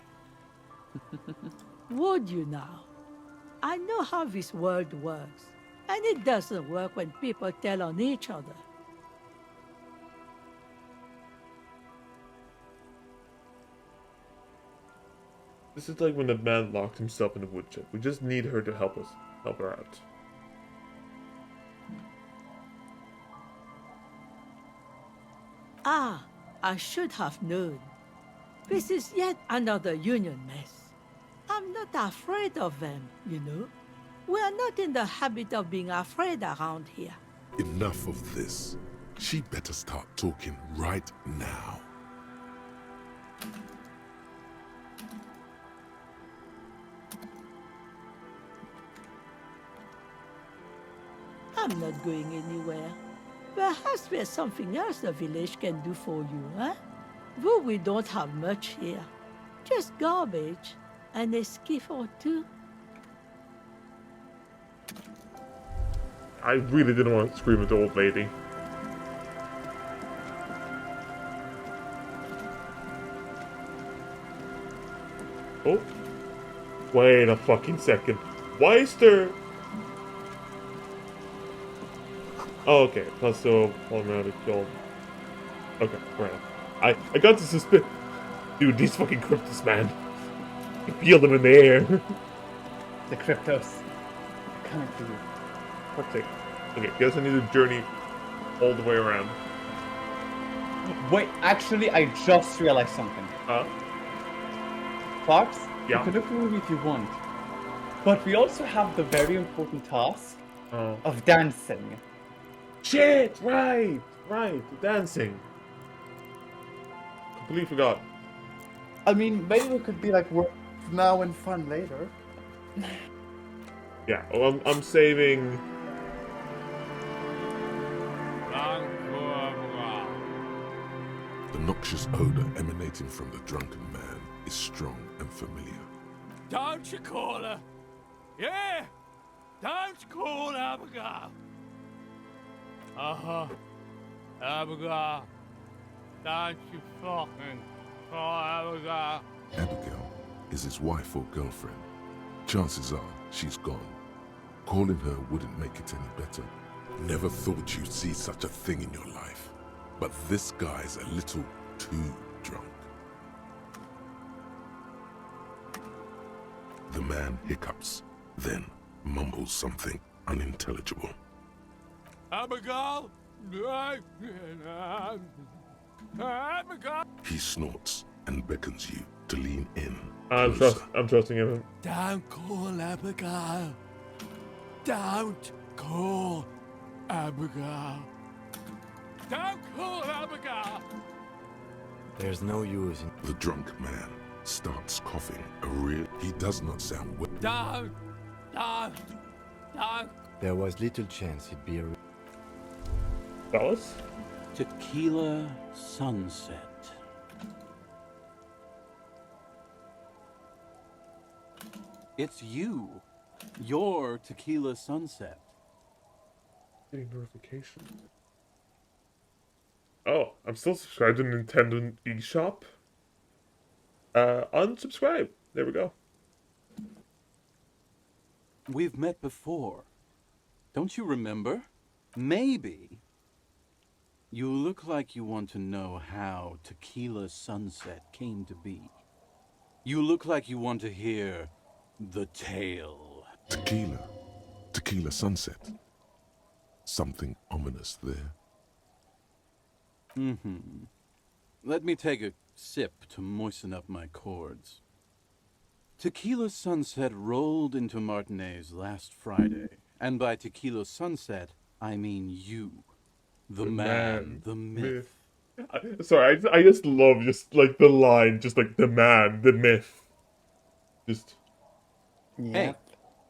Would you now? I know how this world works, and it doesn't work when people tell on each other. This is like when the man locked himself in the woodshed. We just need her to help her out. Ah, I should have known. This is yet another union mess. I'm not afraid of them, you know. We are not in the habit of being afraid around here. Enough of this. She better start talking right now. I'm not going anywhere. Perhaps there's something else the village can do for you, huh? Though we don't have much here. Just garbage and a skiff or two. I really didn't want to scream at the old lady. Oh. Wait a fucking second. Why is there... Oh, okay. Plus the automatic kill. Okay, fair enough. I got to suspect... Dude, these fucking cryptos, man. You feel them in the air. The cryptos. Coming for you. Fuck's sake. Okay, guess I need to journey all the way around. Wait, actually, I just realized something. Huh? Fox, Yeah? you can look for Ruby if you want. But we also have the very important task of dancing. Shit! Right! Right, dancing. Completely forgot. I mean, maybe we could be like, work now and fun later. Yeah, well, I'm saving... The noxious odor emanating from the drunken man is strong and familiar. Don't you call her? Yeah! Don't call Abigail! Uh-huh. Abigail. Don't you fucking call Abigail. Abigail is his wife or girlfriend. Chances are she's gone. Calling her wouldn't make it any better. Never thought you'd see such a thing in your life. But this guy's a little too drunk. The man hiccups, then mumbles something unintelligible. Abigail? Abigail? He snorts and beckons you to lean in. I'm trusting him. Don't call Abigail. Don't call Abigail. Don't call Abigail. There's no use in... The drunk man starts coughing a real... He does not sound well. Don't. There was little chance he'd be a... Fellas? Tequila Sunset. It's you. Your Tequila Sunset. Getting notification. Oh, I'm still subscribed to Nintendo eShop. Unsubscribe. There we go. We've met before. Don't you remember? Maybe. You look like you want to know how Tequila Sunset came to be. You look like you want to hear the tale. Tequila Sunset. Something ominous there. Mm-hmm. Let me take a sip to moisten up my chords. Tequila Sunset rolled into Martinez last Friday, and by Tequila Sunset, I mean you. The man, the myth. Sorry, I just love just like the line, just like the man, the myth. Just. Hey,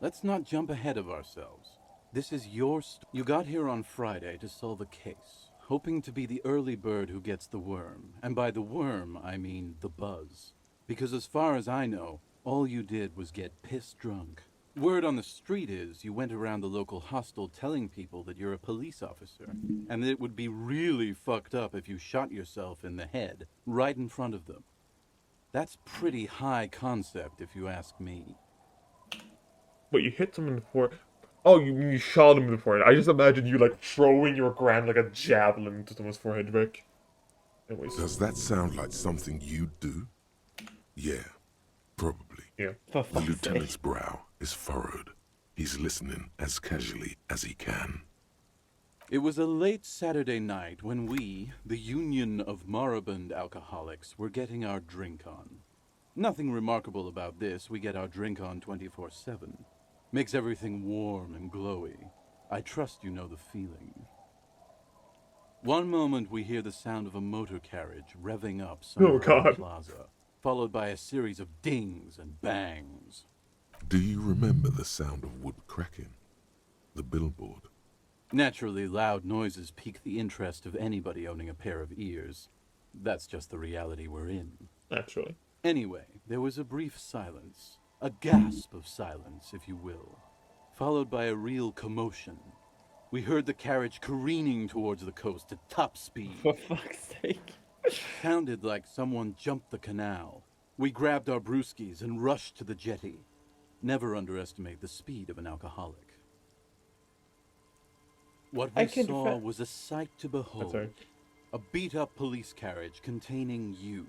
let's not jump ahead of ourselves. This is your You got here on Friday to solve a case, hoping to be the early bird who gets the worm. And by the worm, I mean the buzz. Because as far as I know, all you did was get piss drunk. Word on the street is you went around the local hostel telling people that you're a police officer, and that it would be really fucked up if you shot yourself in the head right in front of them. That's pretty high concept, if you ask me. But you hit someone in the forehead. Oh, you shot him in the forehead. I just imagine you like throwing your grand like a javelin into someone's forehead, Rick. Anyways. Does that sound like something you'd do? Yeah, probably. Yeah. The lieutenant's brow is furrowed. He's listening as casually as he can. It was a late Saturday night when we, the Union of Moribund Alcoholics, were getting our drink on. Nothing remarkable about this. We get our drink on 24/7. Makes everything warm and glowy. I trust you know the feeling. One moment we hear the sound of a motor carriage revving up somewhere in the plaza, followed by a series of dings and bangs. Do you remember the sound of wood cracking? The billboard? Naturally, loud noises pique the interest of anybody owning a pair of ears. That's just the reality we're in. Naturally. Anyway, there was a brief silence. A gasp of silence, if you will, followed by a real commotion. We heard the carriage careening towards the coast at top speed. For fuck's sake. Sounded like someone jumped the canal. We grabbed our brewskis and rushed to the jetty. Never underestimate the speed of an alcoholic. What we saw was a sight to behold. A beat-up police carriage containing you.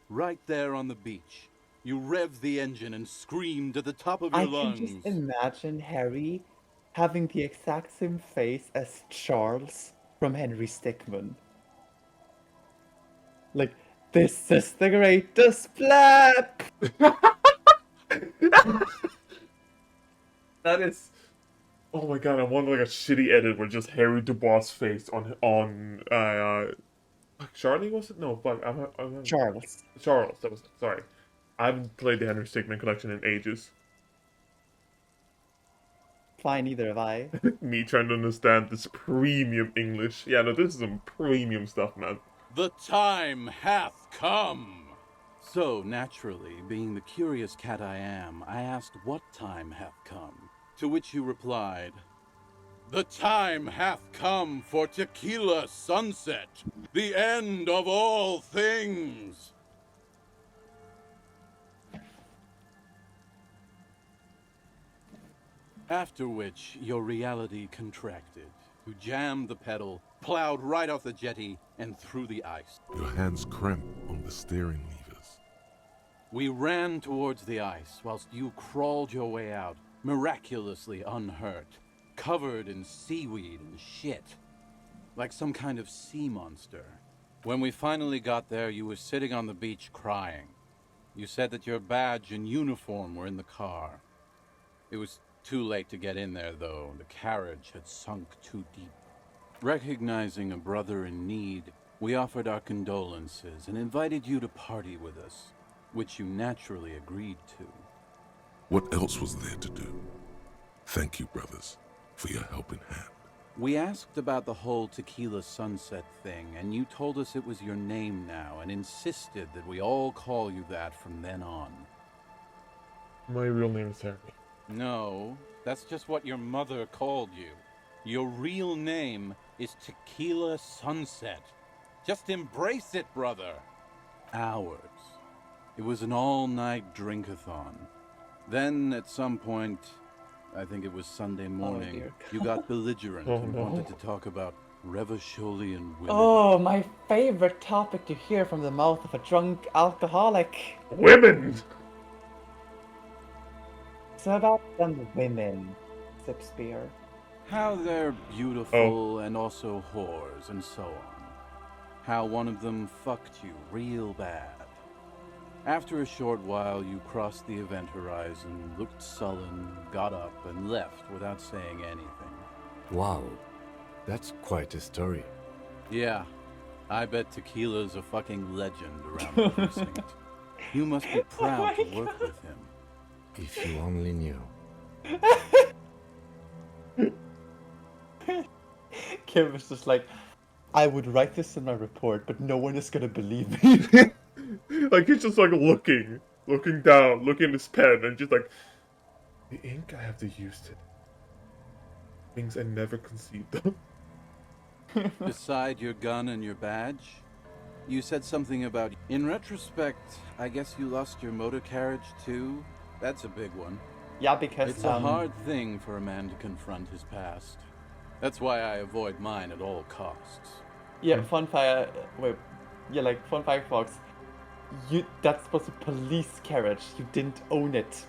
Right there on the beach. You revved the engine and screamed at the top of your lungs. I can just imagine Harry having the exact same face as Charles from Henry Stickmin. Like, this is the greatest flap! That is. Oh my god! I want like a shitty edit where just Harry Dubois' face on Charlie, was it? No, fuck. I'm Charles. Charles. That was sorry. I haven't played the Henry Stickmin collection in ages. Fine, neither have I. Me trying to understand this premium English. Yeah, no, this is some premium stuff, man. The time hath come! So, naturally, being the curious cat I am, I asked what time hath come, to which you replied, "The time hath come for Tequila Sunset, the end of all things!" After which, your reality contracted. You jammed the pedal, plowed right off the jetty, and through the ice. Your hands cramp on the steering levers. We ran towards the ice, whilst you crawled your way out, miraculously unhurt, covered in seaweed and shit, like some kind of sea monster. When we finally got there, you were sitting on the beach crying. You said that your badge and uniform were in the car. It was too late to get in there, though. The carriage had sunk too deep. Recognizing a brother in need, we offered our condolences and invited you to party with us, which you naturally agreed to. What else was there to do? Thank you, brothers, for your helping hand. We asked about the whole Tequila Sunset thing, and you told us it was your name now, and insisted that we all call you that from then on. My real name is Harry. No, that's just what your mother called you. Your real name is Tequila Sunset. Just embrace it, brother. Hours. It was an all-night drink-a-thon. Then, at some point, I think it was Sunday morning, dear you got belligerent Oh, and no. wanted to talk about Revacholian women. Oh, my favorite topic to hear from the mouth of a drunk alcoholic. Women! So about some women, sips beer. How they're beautiful and also whores and so on. How one of them fucked you real bad. After a short while, you crossed the event horizon, looked sullen, got up, and left without saying anything. Wow, that's quite a story. Yeah, I bet Tequila's a fucking legend around the precinct. You must be proud to work with him. If you only knew. Kim was just like, I would write this in my report, but no one is gonna believe me. Like, he's just like looking down, looking at his pen, and just like, the ink I have to use today. Things I never conceived of. Beside your gun and your badge, you said something about, in retrospect, I guess you lost your motor carriage too? That's a big one. Yeah, because It's a hard thing for a man to confront his past. That's why I avoid mine at all costs. Yeah, fun fact. Fun fact, Fox. That was a police carriage. You didn't own it,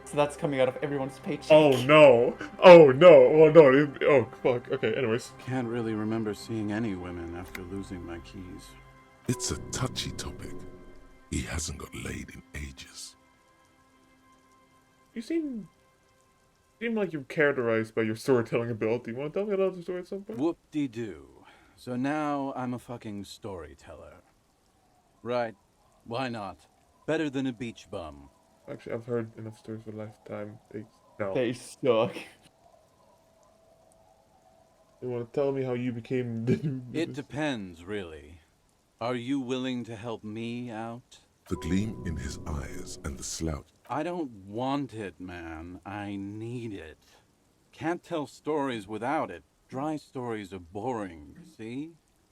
so that's coming out of everyone's paycheck. Oh no! Oh no! Oh no! Oh fuck! Okay. Anyways, Can't really remember seeing any women after losing my keys. It's a touchy topic. He hasn't got laid in ages. you seem like you're characterized by your storytelling ability. You want to tell me another story at some point? Whoop-de-doo. So now I'm a fucking storyteller. Right. Why not? Better than a beach bum. Actually, I've heard enough stories for a lifetime. They suck. You want to tell me how you became the new... It depends, really. Are you willing to help me out? The gleam in his eyes and the slouch. I don't want it, man. I need it. Can't tell stories without it. Dry stories are boring, see?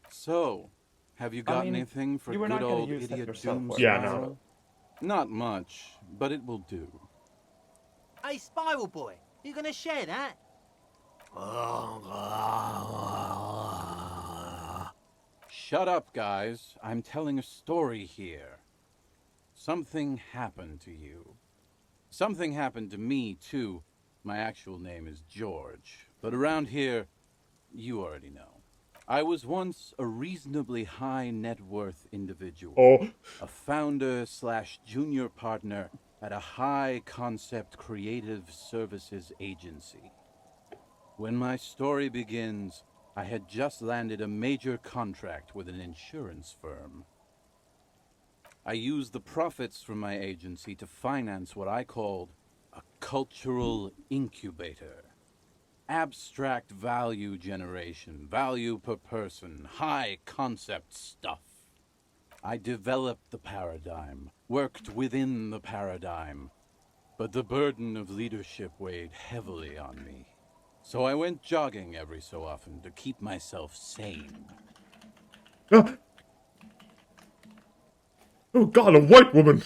So, have you got anything for you were good not gonna old use that idiot yourself, Doomsday? Yeah, no. Not much, but it will do. Hey, Spiral Boy, you gonna share that? Shut up, guys. I'm telling a story here. Something happened to you. Something happened to me, too. My actual name is George, but around here, you already know. I was once a reasonably high net worth individual. Oh. A founder / junior partner at a high concept creative services agency. When my story begins, I had just landed a major contract with an insurance firm. I used the profits from my agency to finance what I called a cultural incubator. Abstract value generation, value per person, high concept stuff. I developed the paradigm, worked within the paradigm, but the burden of leadership weighed heavily on me. So I went jogging every so often to keep myself sane. Oh god, a white woman!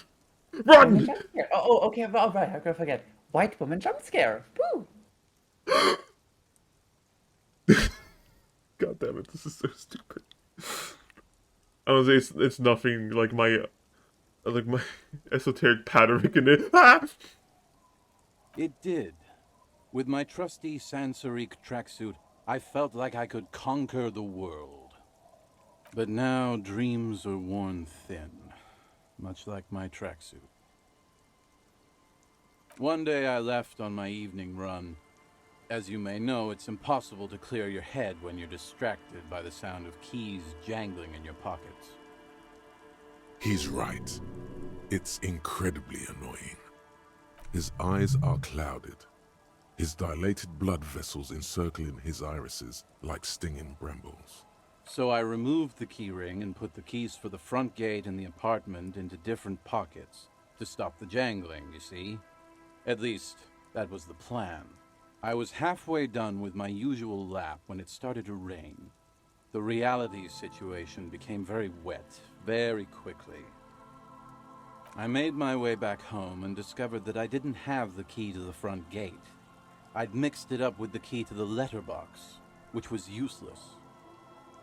Run! Oh, okay, all right, I'm gonna forget. White woman jump scare. Woo! God damn it, this is so stupid. I was say it's nothing like my esoteric pattern in it. It did. With my trusty Sansarique tracksuit, I felt like I could conquer the world. But now dreams are worn thin, much like my tracksuit. One day I left on my evening run. As you may know, it's impossible to clear your head when you're distracted by the sound of keys jangling in your pockets. He's right. It's incredibly annoying. His eyes are clouded. His dilated blood vessels encircling his irises like stinging brambles. So I removed the key ring and put the keys for the front gate and the apartment into different pockets to stop the jangling, you see? At least, that was the plan. I was halfway done with my usual lap when it started to rain. The reality situation became very wet, very quickly. I made my way back home and discovered that I didn't have the key to the front gate. I'd mixed it up with the key to the letterbox, which was useless.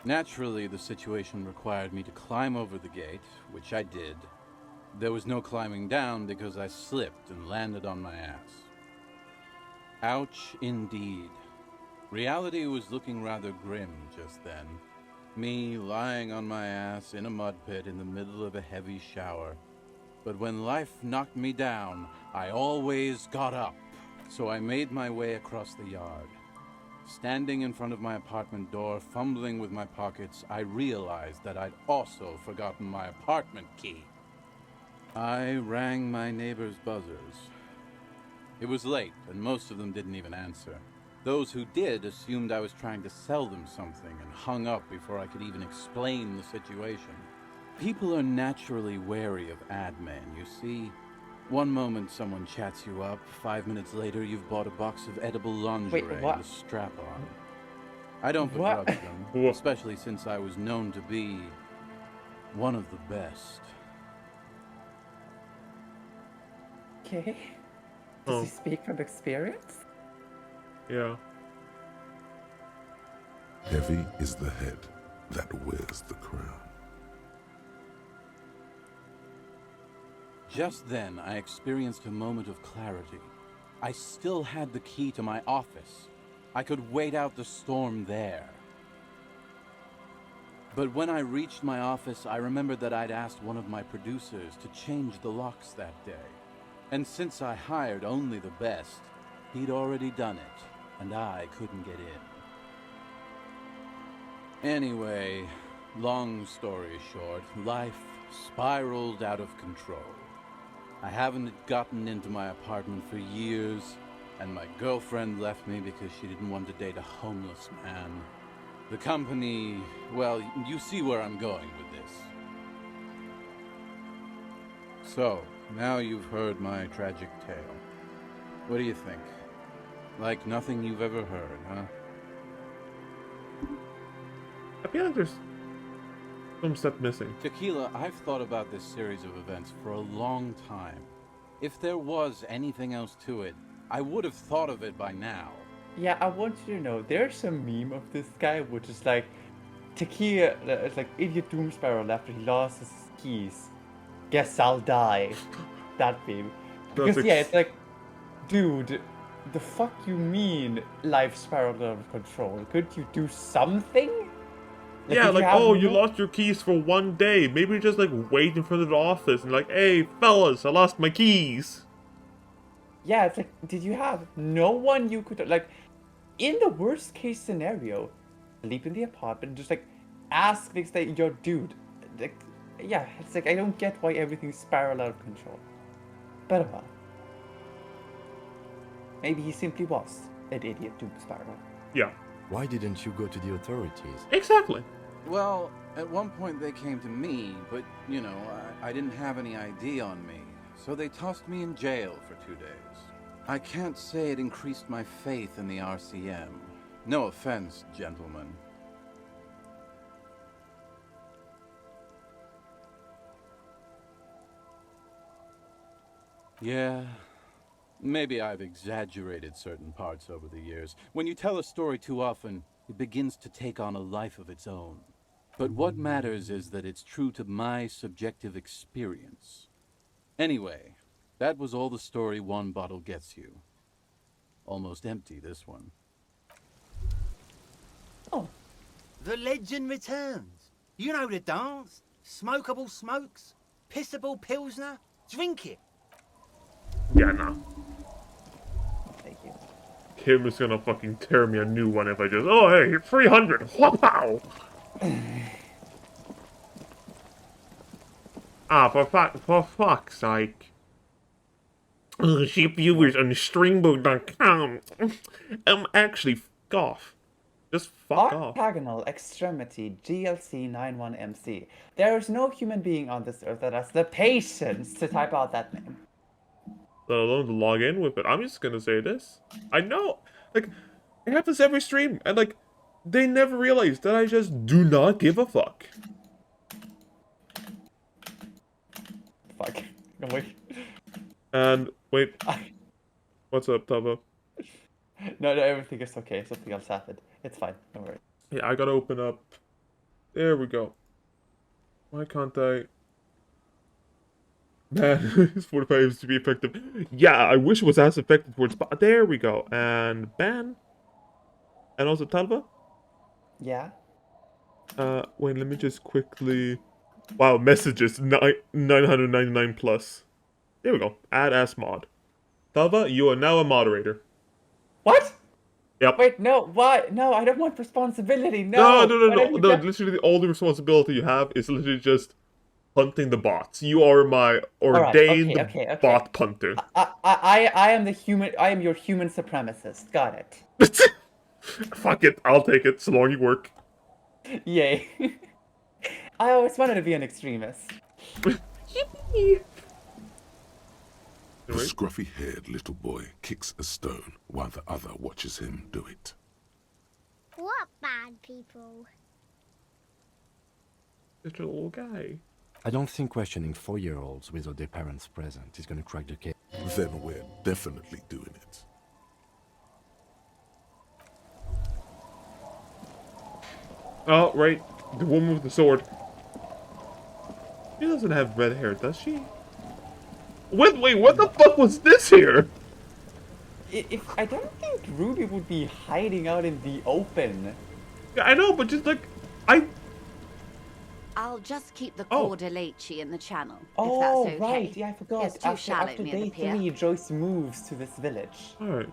Naturally, the situation required me to climb over the gate, which I did. There was no climbing down because I slipped and landed on my ass. Ouch, indeed. Reality was looking rather grim just then. Me lying on my ass in a mud pit in the middle of a heavy shower. But when life knocked me down, I always got up. So I made my way across the yard. Standing in front of my apartment door, fumbling with my pockets, I realized that I'd also forgotten my apartment key. I rang my neighbors' buzzers. It was late, and most of them didn't even answer. Those who did assumed I was trying to sell them something and hung up before I could even explain the situation. People are naturally wary of ad men, you see. One moment someone chats you up, 5 minutes later you've bought a box of edible lingerie and a strap-on. I don't begrudge them, especially since I was known to be one of the best. Okay. Does he speak from experience? Yeah. Heavy is the head that wears the crown. Just then, I experienced a moment of clarity. I still had the key to my office. I could wait out the storm there. But when I reached my office, I remembered that I'd asked one of my producers to change the locks that day. And since I hired only the best, he'd already done it, and I couldn't get in. Anyway, long story short, life spiraled out of control. I haven't gotten into my apartment for years, and my girlfriend left me because she didn't want to date a homeless man. The company, well, you see where I'm going with this. So, now you've heard my tragic tale. What do you think? Like nothing you've ever heard, huh? I feel like there's some stuff missing. Tequila, I've thought about this series of events for a long time. If there was anything else to it, I would have thought of it by now. Yeah, I want you to know, there's a meme of this guy which is like, Tequila, it's like Idiot Doom Sparrow after he lost his keys. Guess I'll die. That meme. Because yeah, it's like, dude, the fuck you mean life spiraled out of control? Couldn't you do something? Like, yeah, like, you lost your keys for one day. Maybe just, like, wait in front of the office and like, hey, fellas, I lost my keys. Yeah, it's like, did you have no one you could, like, in the worst case scenario, sleep in the apartment, just, like, ask, like, your dude. Like, yeah, it's like, I don't get why everything's spiraled out of control. But, maybe he simply was an idiot doom spiral. Yeah. Why didn't you go to the authorities? Exactly. Well, at one point they came to me, but, you know, I didn't have any ID on me. So they tossed me in jail for 2 days. I can't say it increased my faith in the RCM. No offense, gentlemen. Yeah, maybe I've exaggerated certain parts over the years. When you tell a story too often, it begins to take on a life of its own. But what matters is that it's true to my subjective experience. Anyway, that was all the story one bottle gets you. Almost empty, this one. Oh. The legend returns. You know the dance. Smokable smokes. Pissable pilsner. Drink it. Yeah, no. Thank you. Kim is gonna fucking tear me a new one if I just, oh hey, 300! Wow! For fuck's sake. Ship viewers on stringbook.com. Actually, fuck off. Just fuck off. Octagonal Extremity GLC91MC. There is no human being on this earth that has the patience to type out that name. Let alone to log in with it. I'm just gonna say this. I know Like, it happens every stream, and like, they never realize that I just do not give a fuck. Fuck. No, wait. And wait, what's up, Tava? No, everything is okay. Something else happened. It's fine. Don't worry. Yeah, I gotta open up. There we go. Why can't I? Man, his 45 is to be effective. Yeah, I wish it was as effective towards. There we go. And ban. And also Talva. Yeah. Wait, let me just quickly. Wow, messages 999 plus. There we go. Add as mod. Talva, you are now a moderator. What? Yep. Wait, no. Why? No, I don't want responsibility. No. No. Literally, the only responsibility you have is literally just hunting the bots. You are my ordained okay. bot punter. I am the human. I am your human supremacist. Got it. Fuck it, I'll take it so long you work. Yay. I always wanted to be an extremist. The scruffy-haired little boy kicks a stone while the other watches him do it. What bad people? Little old guy. I don't think questioning 4-year-olds without their parents present is gonna crack the case. Then we're definitely doing it. Oh, right. The woman with the sword. She doesn't have red hair, does she? Wait, what the fuck was this here? I don't think Ruby would be hiding out in the open. Yeah, I know, but just like, I'll just keep the Corda Leche in the channel, if Oh, that's okay. right. Yeah, I forgot. It's too shallow after near the day pier. 3, Joyce moves to this village. Alright.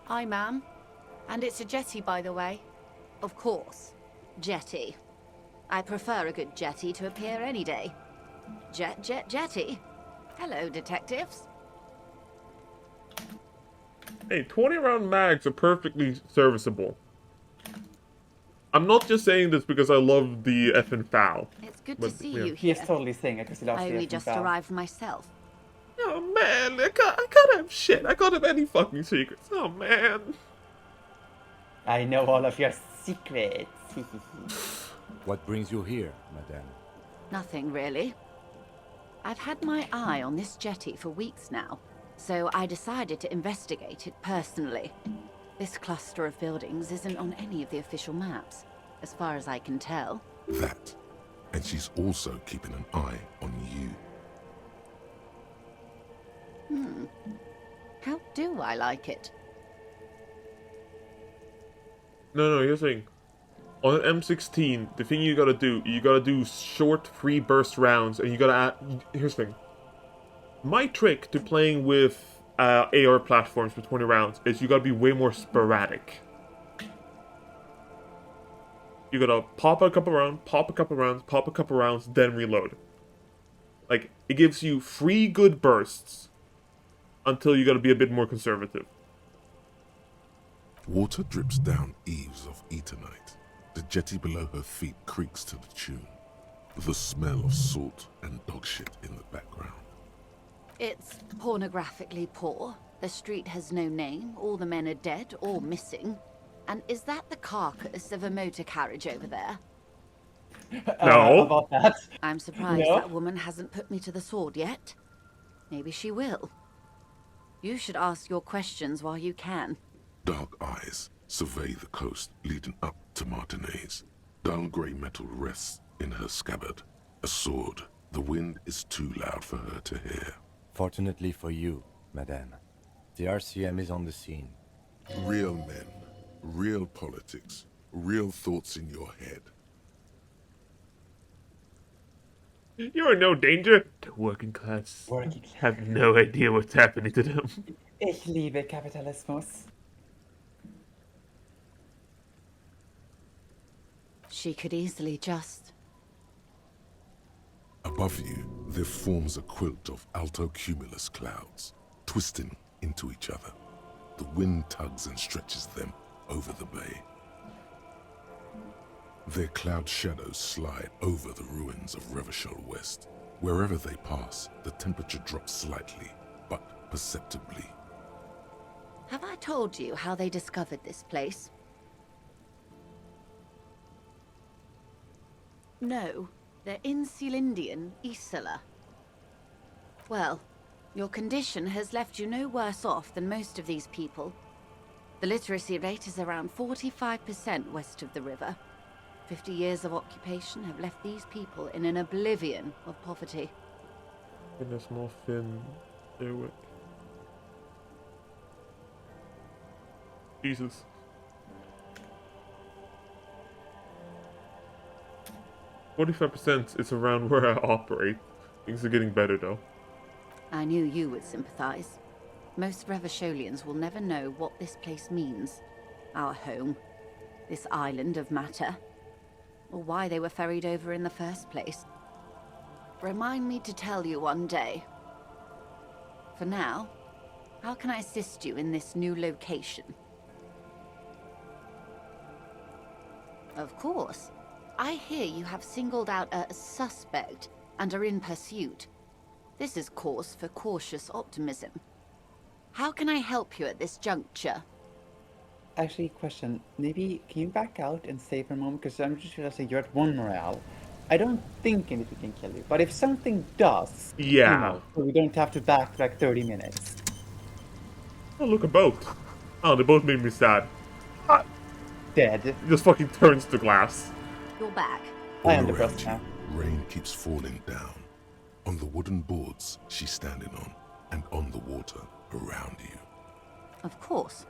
Hi, ma'am. And it's a jetty, by the way. Of course. Jetty. I prefer a good jetty to a pier any day. Jetty. Hello, detectives. Hey, 20 round mags are perfectly serviceable. I'm not just saying this because I love the effing foul. It's good to see you here. He is totally saying it because he loves I the only effing just foul. arrived myself. Oh man, I can't have shit. I can't have any fucking secrets. Oh man. I know all of your secrets. What brings you here, madame? Nothing, really. I've had my eye on this jetty for weeks now, so I decided to investigate it personally. This cluster of buildings isn't on any of the official maps, as far as I can tell. That. And she's also keeping an eye on you. How do I like it? No, here's the thing. On an M16, the thing you gotta do short, free burst rounds, and you gotta add... Here's the thing. My trick to playing with AR platforms for 20 rounds is you gotta be way more sporadic. You gotta pop a couple rounds, pop a couple rounds, then reload. Like, it gives you free good bursts until you gotta be a bit more conservative. Water drips down eaves of Eternite. The jetty below her feet creaks to the tune. The smell of salt and dog shit in the background. It's pornographically poor. The street has no name, all the men are dead or missing. And is that the carcass of a motor carriage over there? No. About that. I'm surprised No. that woman hasn't put me to the sword yet. Maybe she will. You should ask your questions while you can. Dark eyes survey the coast leading up to Martinez. Dull grey metal rests in her scabbard. A sword. The wind is too loud for her to hear. Fortunately for you, madame, the RCM is on the scene. Real men, real politics, real thoughts in your head. You're in no danger. The working class have no idea what's happening to them. Ich liebe Kapitalismus. She could easily just... Above you, there forms a quilt of altocumulus clouds, twisting into each other. The wind tugs and stretches them over the bay. Their cloud shadows slide over the ruins of Revachol West. Wherever they pass, the temperature drops slightly, but perceptibly. Have I told you how they discovered this place? No, they're in Sealindian, Isla. Well, your condition has left you no worse off than most of these people. The literacy rate is around 45% west of the river. 50 years of occupation have left these people in an oblivion of poverty. In a small thin airwick. Jesus. %, is around where I operate. Things are getting better though. I knew you would sympathize. Most Revacholians will never know what this place means. Our home. This island of matter. Or why they were ferried over in the first place. Remind me to tell you one day. For now, how can I assist you in this new location? Of course. I hear you have singled out a suspect and are in pursuit. This is cause for cautious optimism. How can I help you at this juncture? Actually, question. Maybe can you back out and save for a moment? Because I'm just realizing you're at 1 morale. I don't think anything can kill you, but if something does, yeah, you know, so we don't have to back for like 30 minutes. Oh, look, a boat. Oh, they both made me sad. Dead. He just fucking turns to glass. You're back. All around you, rain keeps falling down. On the wooden boards she's standing on, and on the water around you. Of course.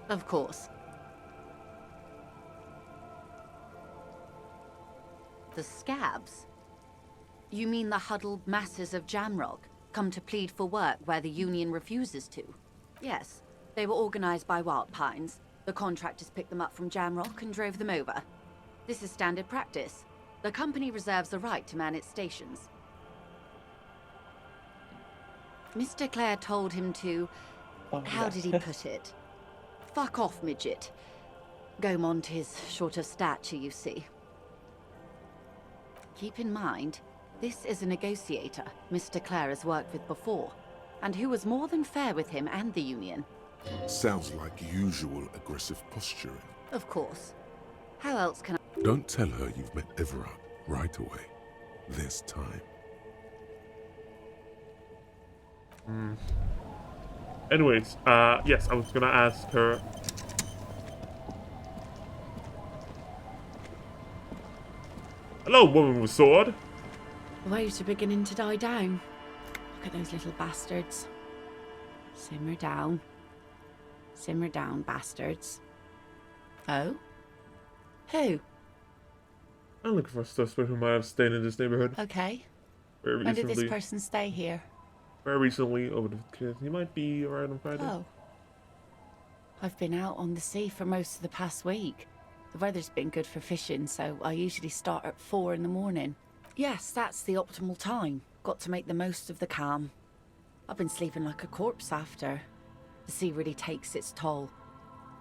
Of course. The scabs? You mean the huddled masses of Jamrock, come to plead for work where the Union refuses to? Yes, they were organized by Wild Pines. The contractors picked them up from Jamrock and drove them over. This is standard practice. The company reserves the right to man its stations. Mr. Clare told him to... how did he put it? Fuck off, midget. Gaumont is short of stature, you see. Keep in mind, this is a negotiator Mr. Clare has worked with before, and who was more than fair with him and the Union. Sounds like usual aggressive posturing. Of course. How else can I... Don't tell her you've met Everard right away. There's time. Anyways, yes, I was gonna ask her. Hello, woman with sword. The waves are beginning to die down. Look at those little bastards. Simmer down. Simmer down, bastards. Oh? Who? I'm looking for a suspect who might have stayed in this neighborhood. Okay. Very When did this recently. person stay here? Very recently, over the kids. He might be around on Friday. Oh. I've been out on the sea for most of the past week. The weather's been good for fishing, so I usually start at 4 in the morning. Yes, that's the optimal time. Got to make the most of the calm. I've been sleeping like a corpse after. The sea really takes its toll.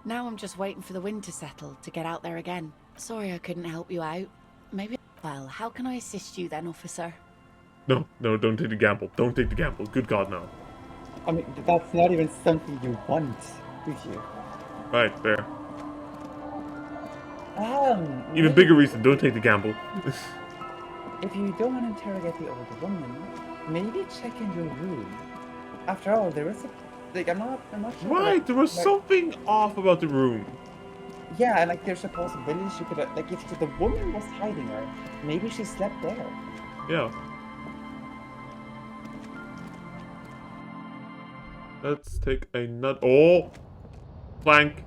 Now I'm just waiting for the wind to settle to get out there again. Sorry I couldn't help you out. Maybe... Well, how can I assist you then, officer? No, don't take the gamble. Don't take the gamble. Good God, no. I mean, that's not even something you want, is you? Right, there. Even maybe- bigger reason, don't take the gamble. If you don't want to interrogate the older woman, maybe check in your room. After all, there is a... Like, I'm not sure. Right, there was something off about the room. Yeah, and like, there's a possibility she could have... Like, if the woman was hiding her, maybe she slept there. Yeah. Let's take a nut. Oh! Plank.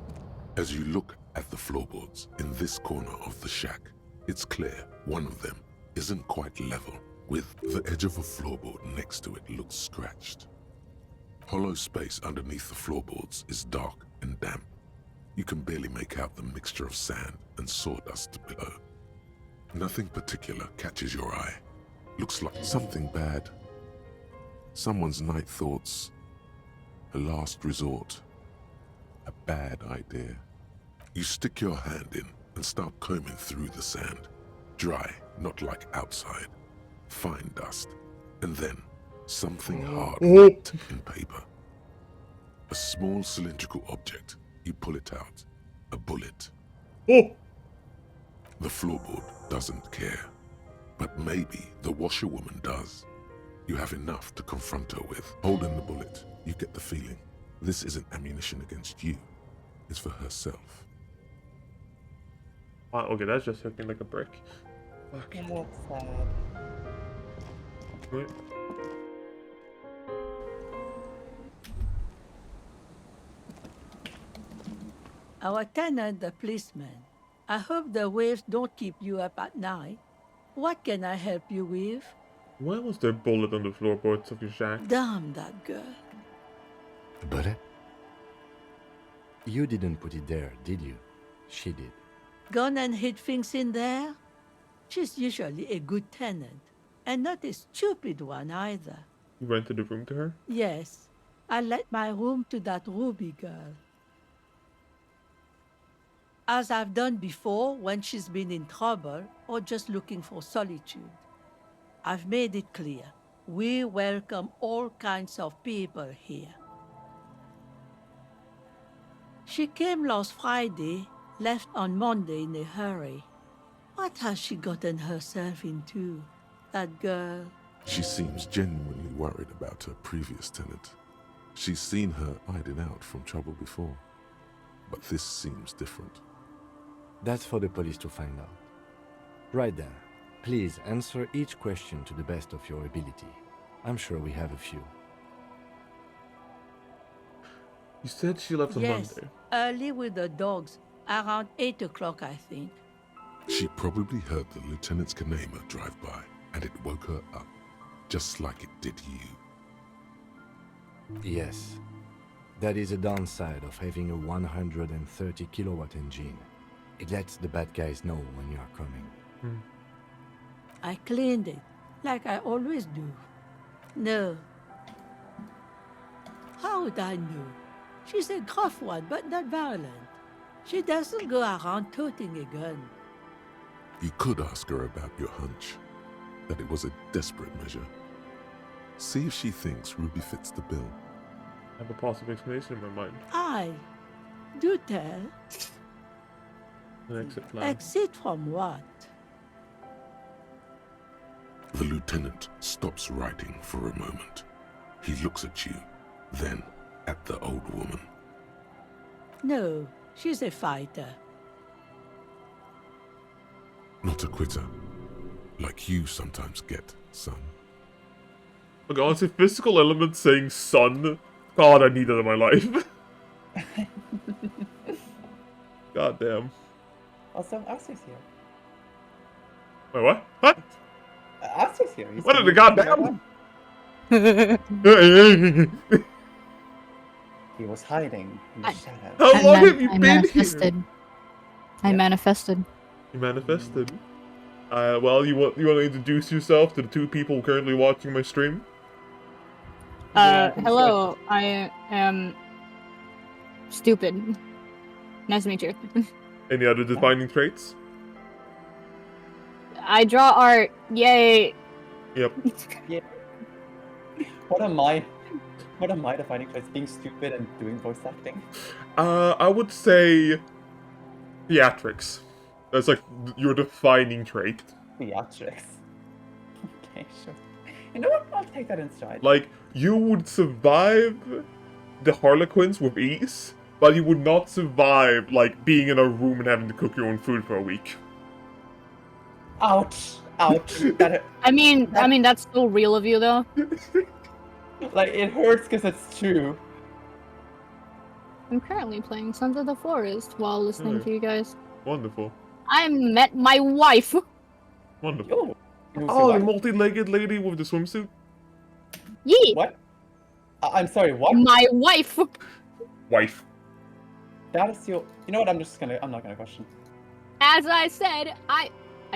As you look at the floorboards in this corner of the shack, it's clear one of them isn't quite level, with the edge of a floorboard next to it looks scratched. Hollow space underneath the floorboards is dark and damp. You can barely make out the mixture of sand and sawdust below. Nothing particular catches your eye. Looks like something bad. Someone's night thoughts. A last resort. A bad idea. You stick your hand in and start combing through the sand. Dry, not like outside. Fine dust. And then, something hard Oh. wrapped in paper. A small cylindrical object. You pull it out. A bullet. Oh! The floorboard doesn't care. But maybe the washerwoman does. You have enough to confront her with. Holding the bullet, you get the feeling this isn't ammunition against you. It's for herself. Okay, that's just looking like a brick. Fuck. Yeah, that's sad. Wait. Our tenant, the policeman. I hope the waves don't keep you up at night. What can I help you with? Why was there a bullet on the floorboards of your shack? Damn that girl. A bullet? You didn't put it there, did you? She did. Gone and hid things in there? She's usually a good tenant, and not a stupid one either. You rented a room to her? Yes, I let my room to that Ruby girl. As I've done before when she's been in trouble or just looking for solitude. I've made it clear, we welcome all kinds of people here. She came last Friday, left on Monday in a hurry. What has she gotten herself into, that girl? She seems genuinely worried about her previous tenant. She's seen her hiding out from trouble before. But this seems different. That's for the police to find out. Right then, please answer each question to the best of your ability. I'm sure we have a few. You said she left on Yes, Monday. early with the dogs, around 8 o'clock, I think. She probably heard the lieutenant's Kanema drive by, and it woke her up, just like it did you. Yes. That is a downside of having a 130 kilowatt engine. It lets the bad guys know when you are coming. I cleaned it, like I always do. No. How would I know? She's a gruff one, but not violent. She doesn't go around toting a gun. You could ask her about your hunch, that it was a desperate measure. See if she thinks Ruby fits the bill. I have a possible explanation in my mind. Aye. Do tell. An exit plan. Exit from what? The lieutenant stops writing for a moment. He looks at you, then at the old woman. No, she's a fighter. Not a quitter, like you sometimes get, son. Look, honestly, physical elements saying son. God, I need that in my life. God damn. Also, Asu's here. Wait, what? What? Asu's here. He's What here. the goddamn? He was hiding in the shadows. How long have you been manifested. here? I manifested. You manifested. Well, you want to introduce yourself to the two people currently watching my stream? Hello, I am stupid. Nice to meet you. Any other defining traits? I draw art. Yay. Yep. Yeah. What am I defining as being stupid and doing voice acting? I would say theatrics. That's like your defining trait. Theatrics. Okay, sure. You know what? I'll take that in stride. Like, you would survive the Harlequins with ease, but you would not survive, like, being in a room and having to cook your own food for a week. Ouch! Ouch! That, I mean that's so real of you though. like, it hurts because it's true. I'm currently playing Sons of the Forest while listening Oh. to you guys. Wonderful. I met my wife. Wonderful. Who's your Oh, the wife? multi-legged lady with the swimsuit? Yee. What? I'm sorry, what? My wife. Wife. That is your... You know what, I'm not gonna question. As I said, I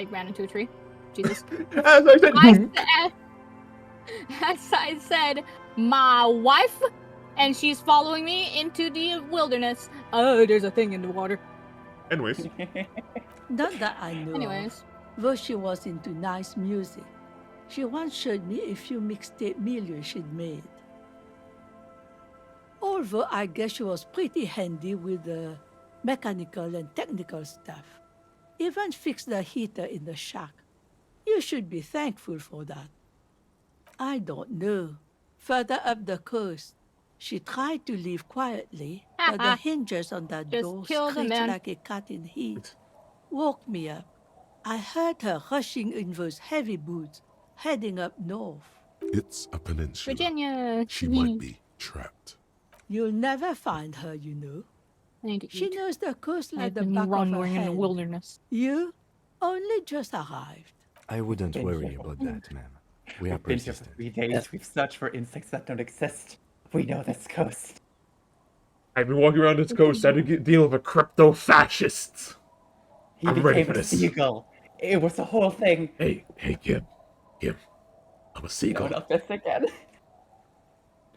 ran into a tree. Jesus. As I said, As I said, my wife, and she's following me into the wilderness. Oh, there's a thing in the water. Anyways. Not that I know. Anyways. Though she was into nice music. She once showed me a few mixtape millions she'd made. Although I guess she was pretty handy with the mechanical and technical stuff. Even fixed the heater in the shack. You should be thankful for that. I don't know. Further up the coast, she tried to leave quietly, but the hinges on that Just door kill the screeched man. like a cat in heat. Woke me up. I heard her rushing in those heavy boots, heading up north. It's a peninsula. Virginia. She might be trapped. You'll never find her, you know. She knows the coast like I've the been back of her wandering in the hand. wilderness. You only just arrived. I wouldn't worry about that, ma'am. We are We've been here for persistent. 3 days. We've searched for insects that don't exist. We know this coast. I've been walking around this coast trying to deal with a crypto-fascist. He I'm ready became for a this. seagull. It was a whole thing. Hey, Kim. I'm a seagull. No, not this again.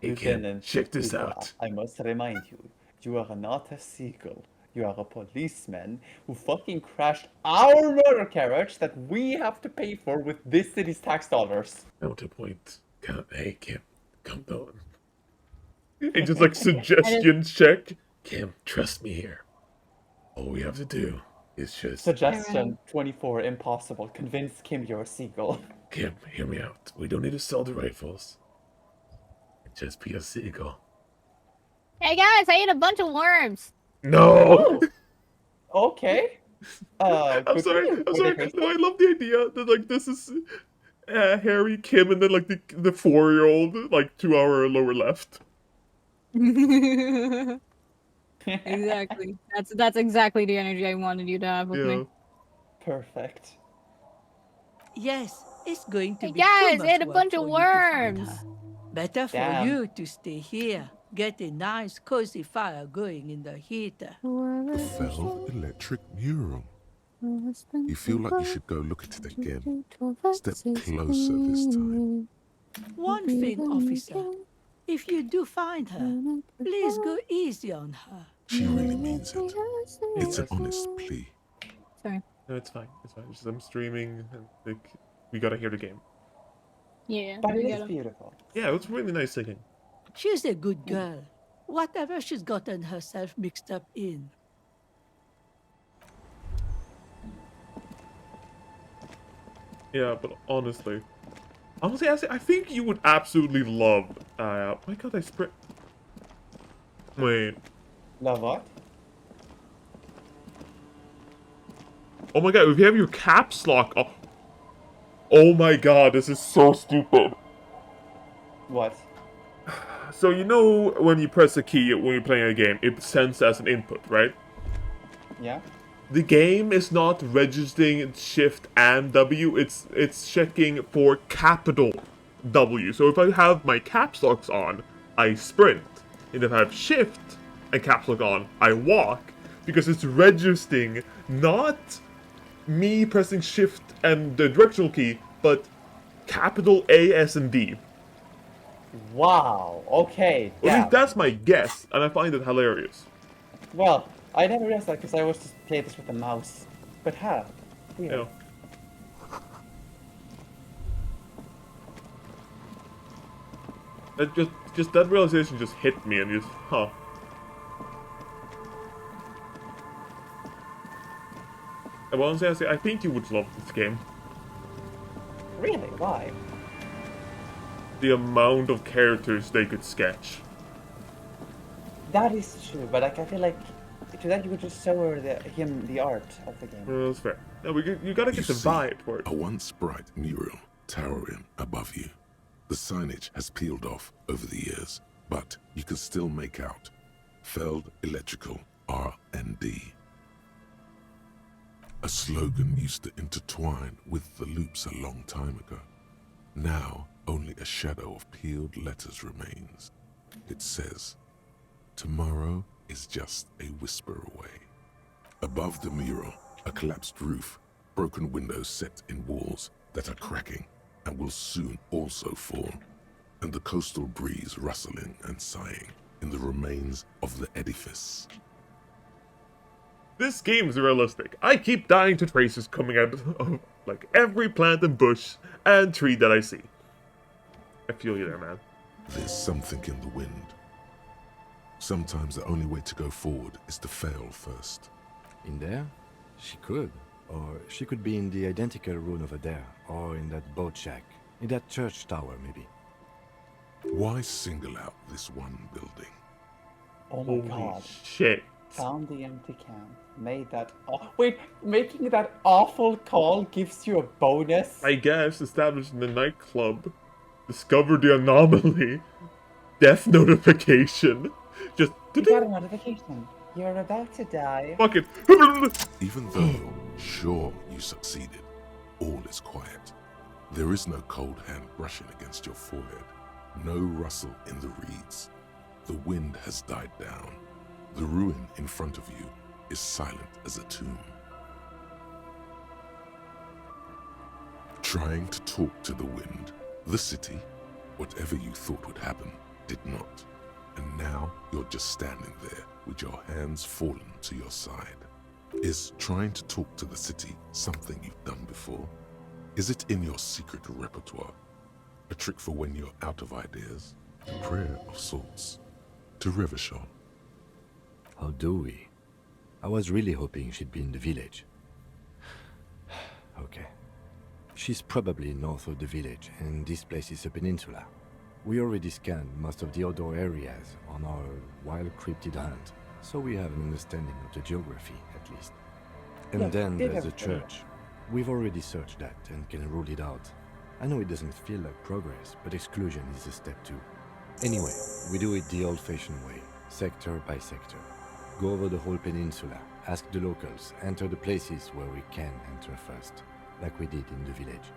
Hey, Kim, check this out. I must remind you, you are not a seagull. You are a policeman who fucking crashed our motor carriage that we have to pay for with this city's tax dollars. Counterpoint. Hey, Kim, calm down. Hey, just like suggestion check. Kim, trust me here. All we have to do is just... Suggestion 24, impossible. Convince Kim you're a seagull. Kim, hear me out. We don't need to sell the rifles. Just be a seagull. Hey guys, I ate a bunch of worms. No! Okay. I'm sorry. No, I love the idea that like this is Harry, Kim, and then like the 4-year-old like 2 hour lower left. Exactly. That's exactly the energy I wanted you to have with me. Perfect. Yes, it's going to Hey be guys, too much ate a work bunch for of you to find worms. her. Better for Damn. you to stay here. Get a nice cozy fire going in the heater. The felled electric mural. You feel like you should go look at it again. Step closer this time. One thing, officer. If you do find her, please go easy on her. She really means it. It's an honest plea. Sorry. No, it's fine. It's fine. It's just I'm streaming and like we gotta hear the game. Yeah. But we it is gotta- beautiful. Yeah, it was really nice singing. She's a good girl. Whatever she's gotten herself mixed up in. Yeah, but honestly, I think you would absolutely love. My God, I sprint. Wait. Love what? Oh my God, if you have your caps lock. Oh my God, this is so stupid. What? So you know when you press a key when you're playing a game, it sends as an input, right? Yeah. The game is not registering Shift and W, it's checking for capital W. So if I have my caps locks on, I sprint. And if I have Shift and caps lock on, I walk. Because it's registering not me pressing Shift and the directional key, but capital A, S, and D. Wow. Okay. At Yeah. least that's my guess, and I find it hilarious. Well, I never realized that because I always just play this with a mouse. But how? Weird. You know. That just that realization just hit me and just, huh. And honestly, I think you would love this game. Really? Why? The amount of characters they could sketch. That is true, but like I feel like to that you could just show her him the art of the game. Well, that's fair. No, you gotta get the see, vibe for it. A once bright mural towering above you. The signage has peeled off over the years, but you can still make out Feld Electrical R&D. A slogan used to intertwine with the loops a long time ago. Now, only a shadow of peeled letters remains. It says, "Tomorrow is just a whisper away." Above the mural, a collapsed roof, broken windows set in walls that are cracking and will soon also fall, and the coastal breeze rustling and sighing in the remains of the edifice. This game's realistic. I keep dying to tracers coming out of, like, every plant and bush and tree that I see. I feel you there, man. There's something in the wind. Sometimes the only way to go forward is to fail first. In there? She could. Or she could be in the identical ruin over there. Or in that boat shack. In that church tower, maybe. Why single out this one building? Oh my god. Shit. Found the empty can. Made that. Wait, making that awful call gives you a bonus? I guess established in the nightclub. Discovered the anomaly. Death notification. Just. You got a notification. You're about to die. Fuck it. Even though, sure, you succeeded, all is quiet. There is no cold hand brushing against your forehead. No rustle in the reeds. The wind has died down. The ruin in front of you is silent as a tomb. Trying to talk to the wind, the city, whatever you thought would happen, did not. And now you're just standing there with your hands fallen to your side. Is trying to talk to the city something you've done before? Is it in your secret repertoire? A trick for when you're out of ideas? A prayer of sorts? To Revachol? How do we? I was really hoping she'd be in the village. Okay. She's probably north of the village, and this place is a peninsula. We already scanned most of the outdoor areas on our wild cryptid hunt, so we have an understanding of the geography, at least. And Yeah, then they there's have the church. We've already searched that and can rule it out. I know it doesn't feel like progress, but exclusion is a step too. Anyway, we do it the old-fashioned way, sector by sector. Go over the whole peninsula, ask the locals, enter the places where we can enter first, like we did in the village.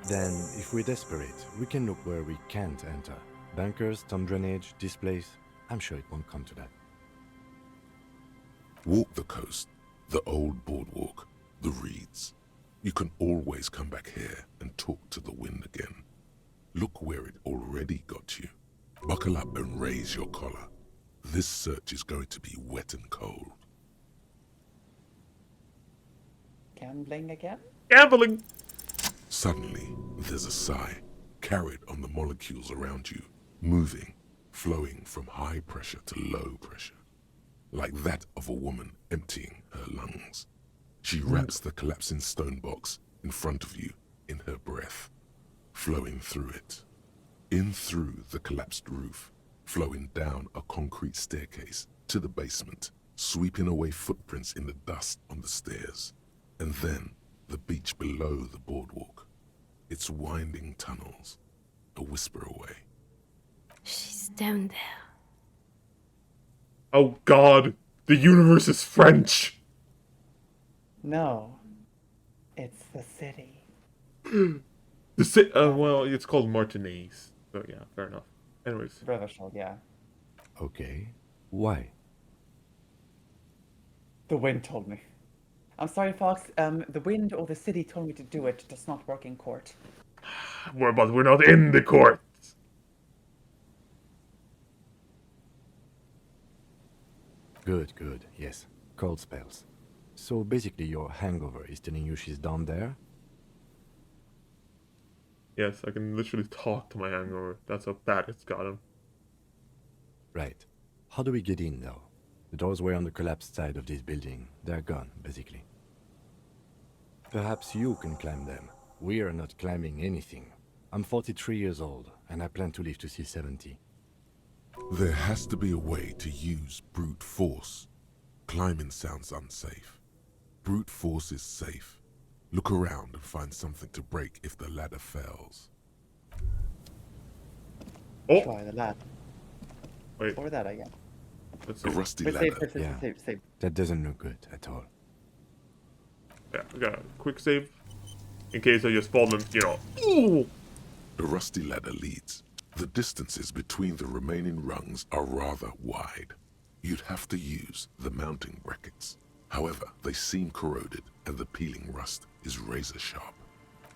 Then, if we're desperate, we can look where we can't enter. Bunkers, storm drainage, this place. I'm sure it won't come to that. Walk the coast, the old boardwalk, the reeds. You can always come back here and talk to the wind again. Look where it already got you. Buckle up and raise your collar. This search is going to be wet and cold. Gambling again? Gambling! Suddenly, there's a sigh, carried on the molecules around you, moving, flowing from high pressure to low pressure, like that of a woman emptying her lungs. She wraps the collapsing stone box in front of you in her breath, flowing through it, in through the collapsed roof, flowing down a concrete staircase to the basement, sweeping away footprints in the dust on the stairs, and then the beach below the boardwalk, its winding tunnels, a whisper away. She's down there. Oh god, the universe is French! No. It's the city. Well, it's called Martinez. So yeah, fair enough. Anyways. Revachol, yeah. Okay. Why? The wind told me. I'm sorry, Fox. The wind or the city told me to do it. It does not work in court. But we're not in the court. Good, good, yes. Cold spells. So basically your hangover is telling you she's down there? Yes, I can literally talk to my hangover. That's how bad it's gotten. Right. How do we get in, though? The doors were on the collapsed side of this building. They're gone, basically. Perhaps you can climb them. We are not climbing anything. I'm 43 years old, and I plan to live to see 70. There has to be a way to use brute force. Climbing sounds unsafe. Brute force is safe. Look around and find something to break if the ladder fails. Oh! Try the ladder. Wait. Or that again. A rusty Wait, ladder. Save. That doesn't look good at all. Yeah, I got a quick save. In case I just fall and, you know. Ooh! The rusty ladder leads. The distances between the remaining rungs are rather wide. You'd have to use the mounting brackets. However, they seem corroded and the peeling rust is razor sharp.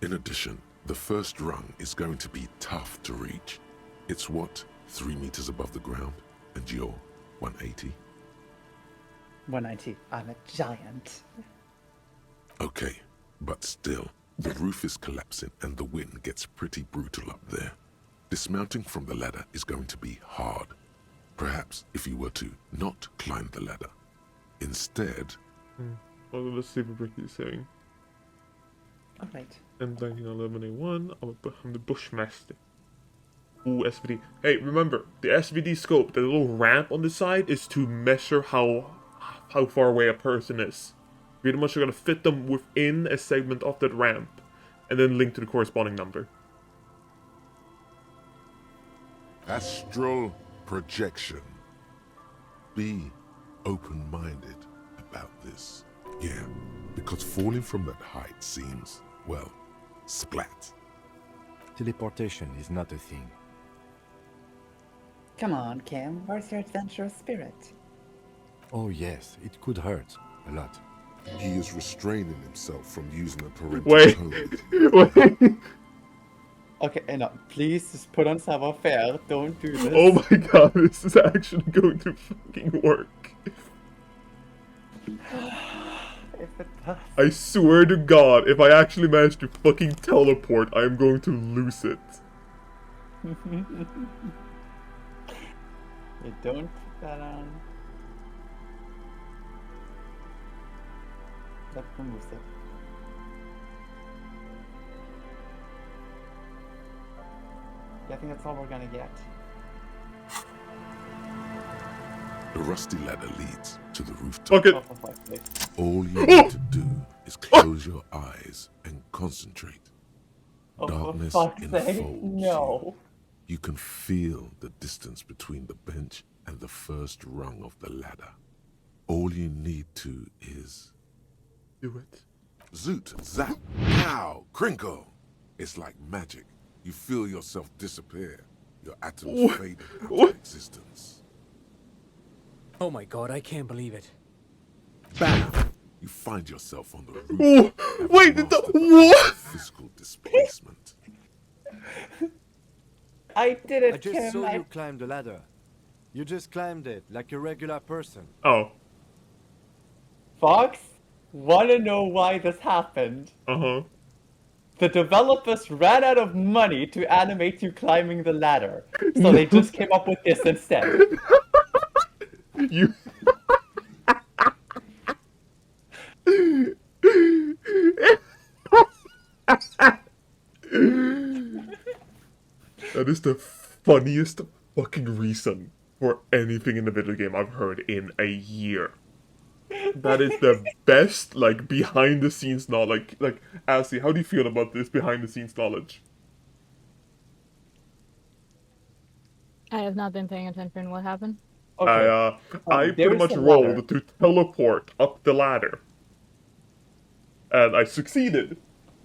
In addition, the first rung is going to be tough to reach. It's what, 3 meters above the ground, and you're 180? 190. I'm a giant. Okay, but still, the roof is collapsing and the wind gets pretty brutal up there. Dismounting from the ladder is going to be hard. Perhaps if you were to not climb the ladder. Instead... Well, let's see what Ricky's saying. Alright. M1911A1, I'm the Bushmaster. Ooh, SVD. Hey, remember, the SVD scope, the little ramp on the side, is to measure how far away a person is. Pretty much you're gonna fit them within a segment of that ramp, and then link to the corresponding number. Astral projection. Be open-minded about this. Yeah, because falling from that height seems, well, splat. Teleportation is not a thing. Come on, Kim. Where's your adventurous spirit? Oh yes, it could hurt. A lot. He is restraining himself from using a parental code. Wait. Okay, no, please just put on savoir-faire. Don't do this. Oh my god, this is actually going to fucking work. If it does. I swear to god, if I actually manage to fucking teleport, I am going to lose it. You don't put that on. That removes it. I think that's all we're gonna get. The rusty ladder leads to the rooftop. Okay. All you need to do is close your eyes and concentrate. Oh, Darkness for fuck's enfolds sake, no. You can feel the distance between the bench and the first rung of the ladder. All you need to is... do it. Zoot, zap, pow, crinkle. It's like magic. You feel yourself disappear. Your atoms fade out of existence. Oh my god, I can't believe it. Bam! You find yourself on the roof. Wait, what? Physical displacement. I did it, I just Kim. saw you climb the ladder. You just climbed it like a regular person. Oh. Fox, wanna know why this happened? Uh-huh. The developers ran out of money to animate you climbing the ladder, so they just came up with this instead. You... That is the funniest fucking reason for anything in the video game I've heard in a year. That is the best, like, behind-the-scenes knowledge. Like, Ashley, how do you feel about this behind-the-scenes knowledge? I have not been paying attention. What happened? I pretty much rolled to teleport up the ladder. And I succeeded.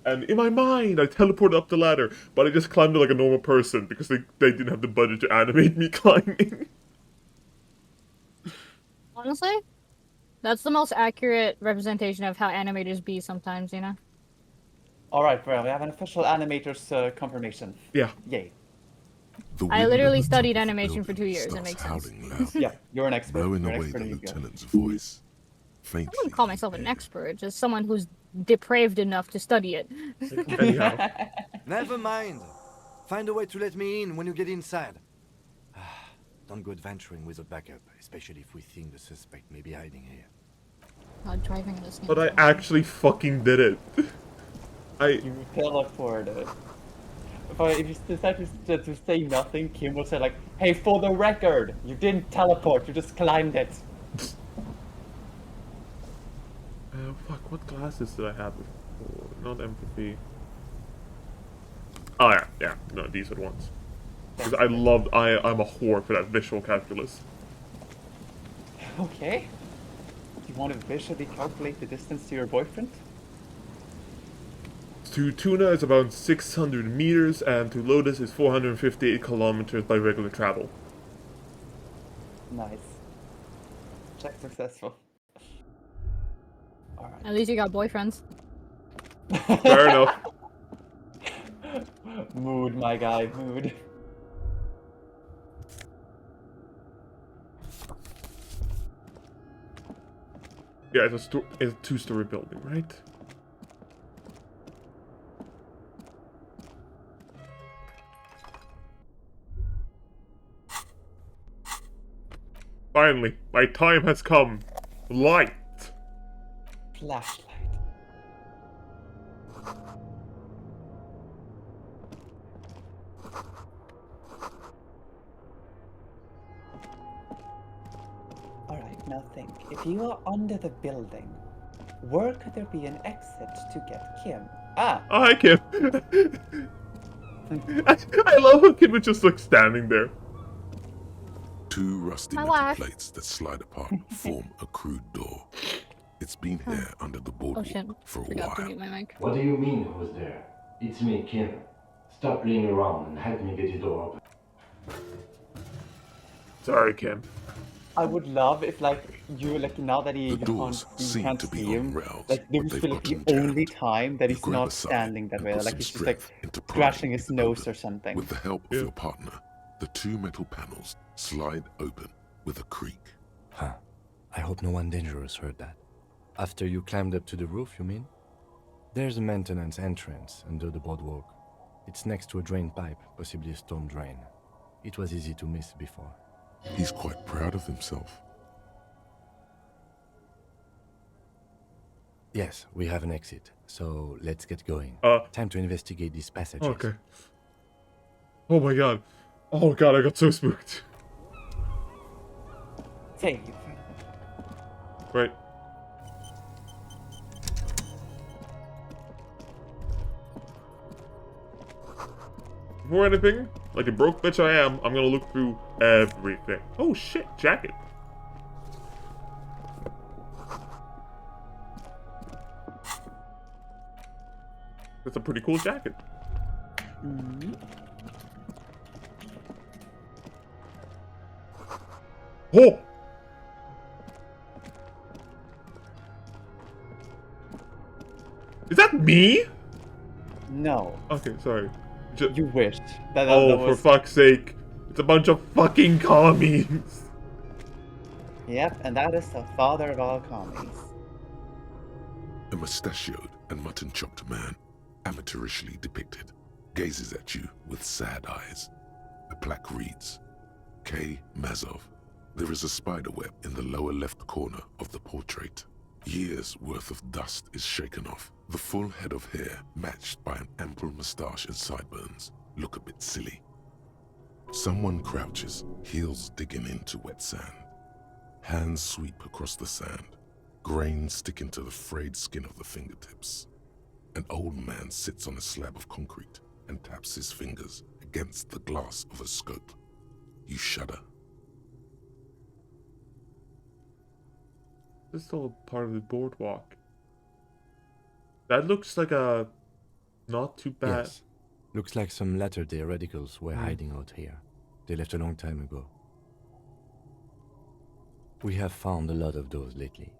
And in my mind, I teleported up the ladder, but I just climbed it like a normal person because they didn't have the budget to animate me climbing. Honestly, that's the most accurate representation of how animators be sometimes, you know? Alright, well, we have an official animator's confirmation. Yeah. Yay. I literally studied animation for 2 years. It makes sense. Yeah, you're an expert. Blowing You're an away expert the in your lieutenant's voice. I Faintly. wouldn't call myself an expert, just someone who's depraved enough to study it. Never mind. Find a way to let me in when you get inside. Don't go adventuring without backup, especially if we think the suspect may be hiding here. Driving this But I actually fucking did it. You teleported. If you decide to say nothing, Kim will say like, hey, for the record, you didn't teleport, you just climbed it. Fuck, what glasses did I have before? Not empathy. Oh yeah, no, these are the ones. Because I'm a whore for that visual calculus. Okay. You want to visually calculate the distance to your boyfriend? To Tuna is about 600 meters, and to Lotus is 458 kilometers by regular travel. Nice. Check successful. At least you got boyfriends. Fair enough. Mood, my guy, mood. Yeah, it's a two-story building, right? Finally, my time has come. Light. Flashlight. Alright, now think. If you are under the building, where could there be an exit to get Kim? Ah! Oh, hi, Kim. I love how Kim was just like standing there. Two rusty metal plates that slide apart form a crude door. It's been here under the boardwalk for a while. What do you mean, who's there? It's me, Kim. Stop playing around and help me get the door open. Sorry, Kim. I would love if, like, you, like, now that you can't to be see him, on rails, like, this but is they've like the gotten only time that he's grab not a side standing that and way. put Like, some he's just, like, strength into scratching prying his it nose open. or something. With the help of your partner, the two metal panels slide open with a creak. Huh. I hope no one dangerous heard that. After you climbed up to the roof, you mean? There's a maintenance entrance under the boardwalk. It's next to a drain pipe, possibly a storm drain. It was easy to miss before. He's quite proud of himself. Yes, we have an exit, so let's get going. Time to investigate these passages. Okay. Oh my god. Oh god, I got so spooked. Save. Right. Before anything, like a broke bitch I am, I'm gonna look through everything. Oh shit, jacket. That's a pretty cool jacket. Oh! Is that me? No. Okay, sorry. You wished. That For fuck's sake. It's a bunch of fucking commies. Yep, and that is the father of all commies. A mustachioed and mutton-chopped man, amateurishly depicted, gazes at you with sad eyes. The plaque reads, K. Mazov. There is a spiderweb in the lower left corner of the portrait. Years' worth of dust is shaken off. The full head of hair, matched by an ample moustache and sideburns, look a bit silly. Someone crouches, heels digging into wet sand. Hands sweep across the sand. Grains stick into the frayed skin of the fingertips. An old man sits on a slab of concrete and taps his fingers against the glass of a scope. You shudder. This is all part of the boardwalk. That looks like a not too bad. Yes. Looks like some latter-day radicals were hiding out here. They left a long time ago. We have found a lot of those lately.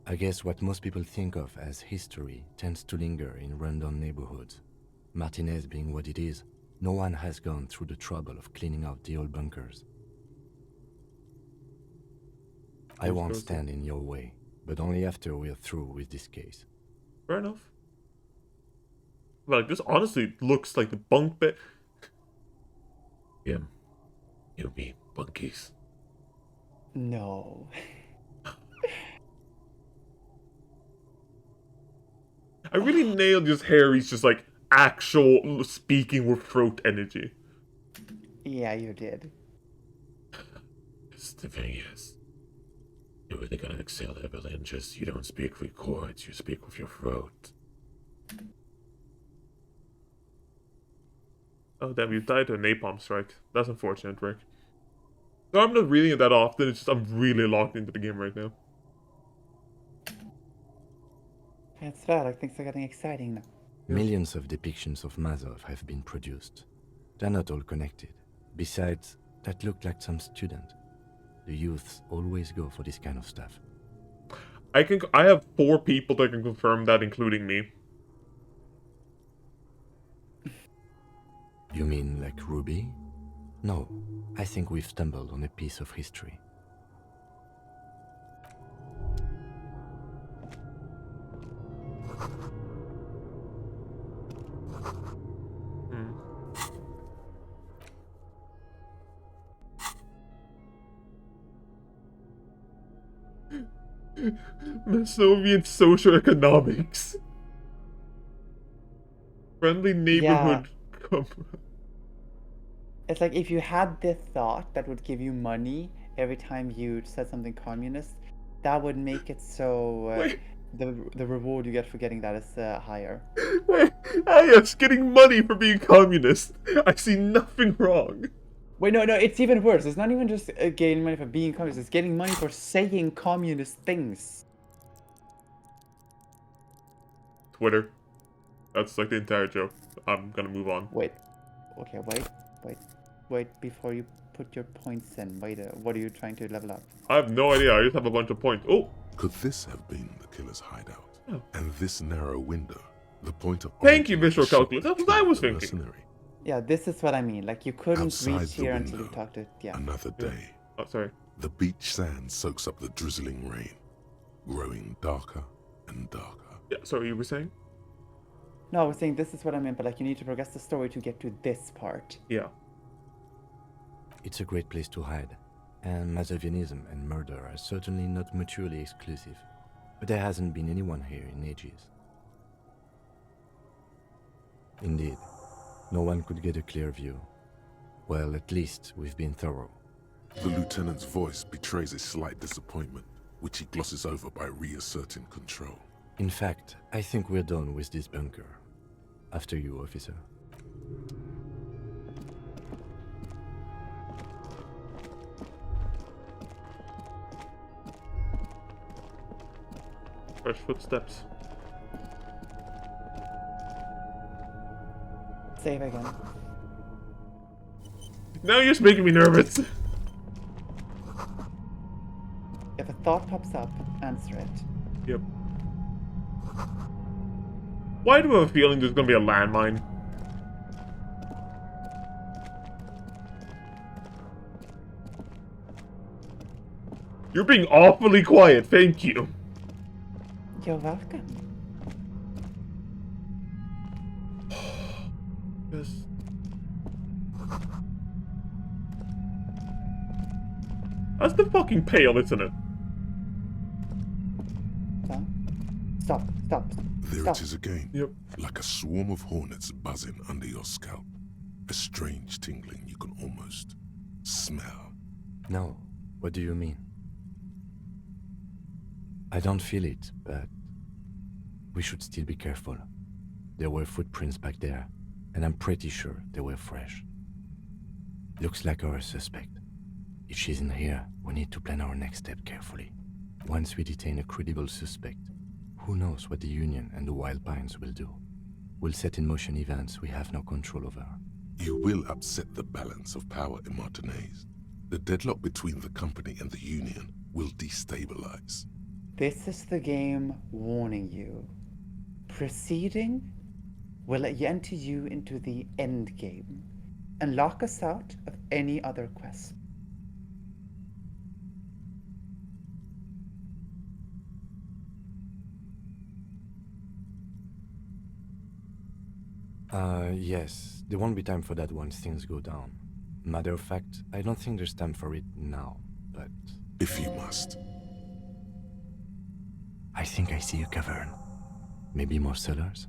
I guess what most people think of as history tends to linger in rundown neighborhoods. Martinez being what it is, no one has gone through the trouble of cleaning out the old bunkers. I won't stand in your way, but only after we're through with this case. Fair enough. Like, this honestly looks like the bunk bed. You mean bunkies? No. I really nailed just Harry's just like actual speaking with throat energy. Yeah, you did. The thing is, you're really gonna excel, Evelyn. Just you don't speak with chords, you speak with your throat. Oh damn, you died to a napalm strike. That's unfortunate, Rick. No, I'm not reading it that often, it's just I'm really locked into the game right now. It's bad, like things are getting exciting now. Millions of depictions of Mazov have been produced. They're not all connected. Besides, that looked like some student. The youths always go for this kind of stuff. I have 4 people that can confirm that, including me. You mean like Ruby? No, I think we've stumbled on a piece of history. Masovian socioeconomics. Friendly neighborhood. It's like if you had this thought that would give you money every time you said something communist, that would make it so the reward you get for getting that is higher. Wait, yes, getting money for being communist. I see nothing wrong. Wait, no, it's even worse. It's not even just getting money for being communist. It's getting money for saying communist things. Twitter. That's like the entire joke. I'm gonna move on. Wait. Okay, wait. Before you put your points in, what are you trying to level up? I have no idea. I just have a bunch of points. Oh! Could this have been the killer's hideout? Oh. And this narrow window, the point of... Thank you, visual calculus. That's what I was thinking. Mercenary. Yeah, this is what I mean. Like, you couldn't Outside reach here window, until you talked to... Yeah. Another day. Oh, sorry. The beach sand soaks up the drizzling rain, growing darker and darker. Yeah, sorry, you were saying? No, I was saying this is what I meant, but like you need to progress the story to get to this part. Yeah. It's a great place to hide, and Masovianism and murder are certainly not mutually exclusive, but there hasn't been anyone here in ages. Indeed, no one could get a clear view. Well, at least we've been thorough. The lieutenant's voice betrays a slight disappointment, which he glosses over by reasserting control. In fact, I think we're done with this bunker. After you, officer. Fresh footsteps. Save again. Now you're just making me nervous. If a thought pops up, answer it. Yep. Why do I have a feeling there's gonna be a landmine? You're being awfully quiet, thank you. You're welcome. Yes. That's the fucking pail, isn't it? Stop. There it is again. Yep. Like a swarm of hornets buzzing under your scalp. A strange tingling you can almost smell. No, what do you mean? I don't feel it, but we should still be careful. There were footprints back there, and I'm pretty sure they were fresh. Looks like our suspect. If she's in here, we need to plan our next step carefully. Once we detain a credible suspect, who knows what the Union and the Wild Pines will do? We'll set in motion events we have no control over. You will upset the balance of power in Martinez. The deadlock between the company and the Union will destabilize. This is the game warning you. Proceeding will enter you into the end game and lock us out of any other quest. Yes, there won't be time for that once things go down. Matter of fact, I don't think there's time for it now, but... If you must. I think I see a cavern. Maybe more cellars?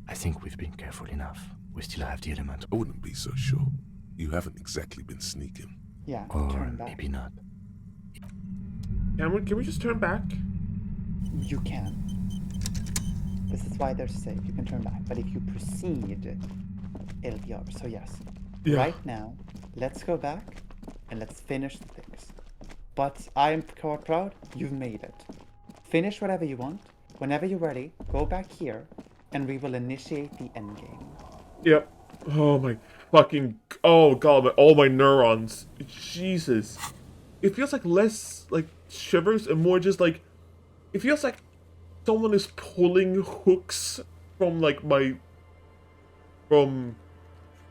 I think we've been careful enough. We still have the element. I wouldn't be so sure. You haven't exactly been sneaking. Yeah, or turn back. maybe not. Can we just turn back? You can. This is why they're safe. You can turn back. But if you proceed, it'll be over. So yes. Yeah. Right now, let's go back and let's finish the things. But I'm quite proud. You've made it. Finish whatever you want. Whenever you're ready, go back here, and we will initiate the endgame. Yep. Oh my fucking... Oh god, all my neurons. Jesus. It feels like less, like, shivers and more just, like... It feels like someone is pulling hooks from, like, my... From...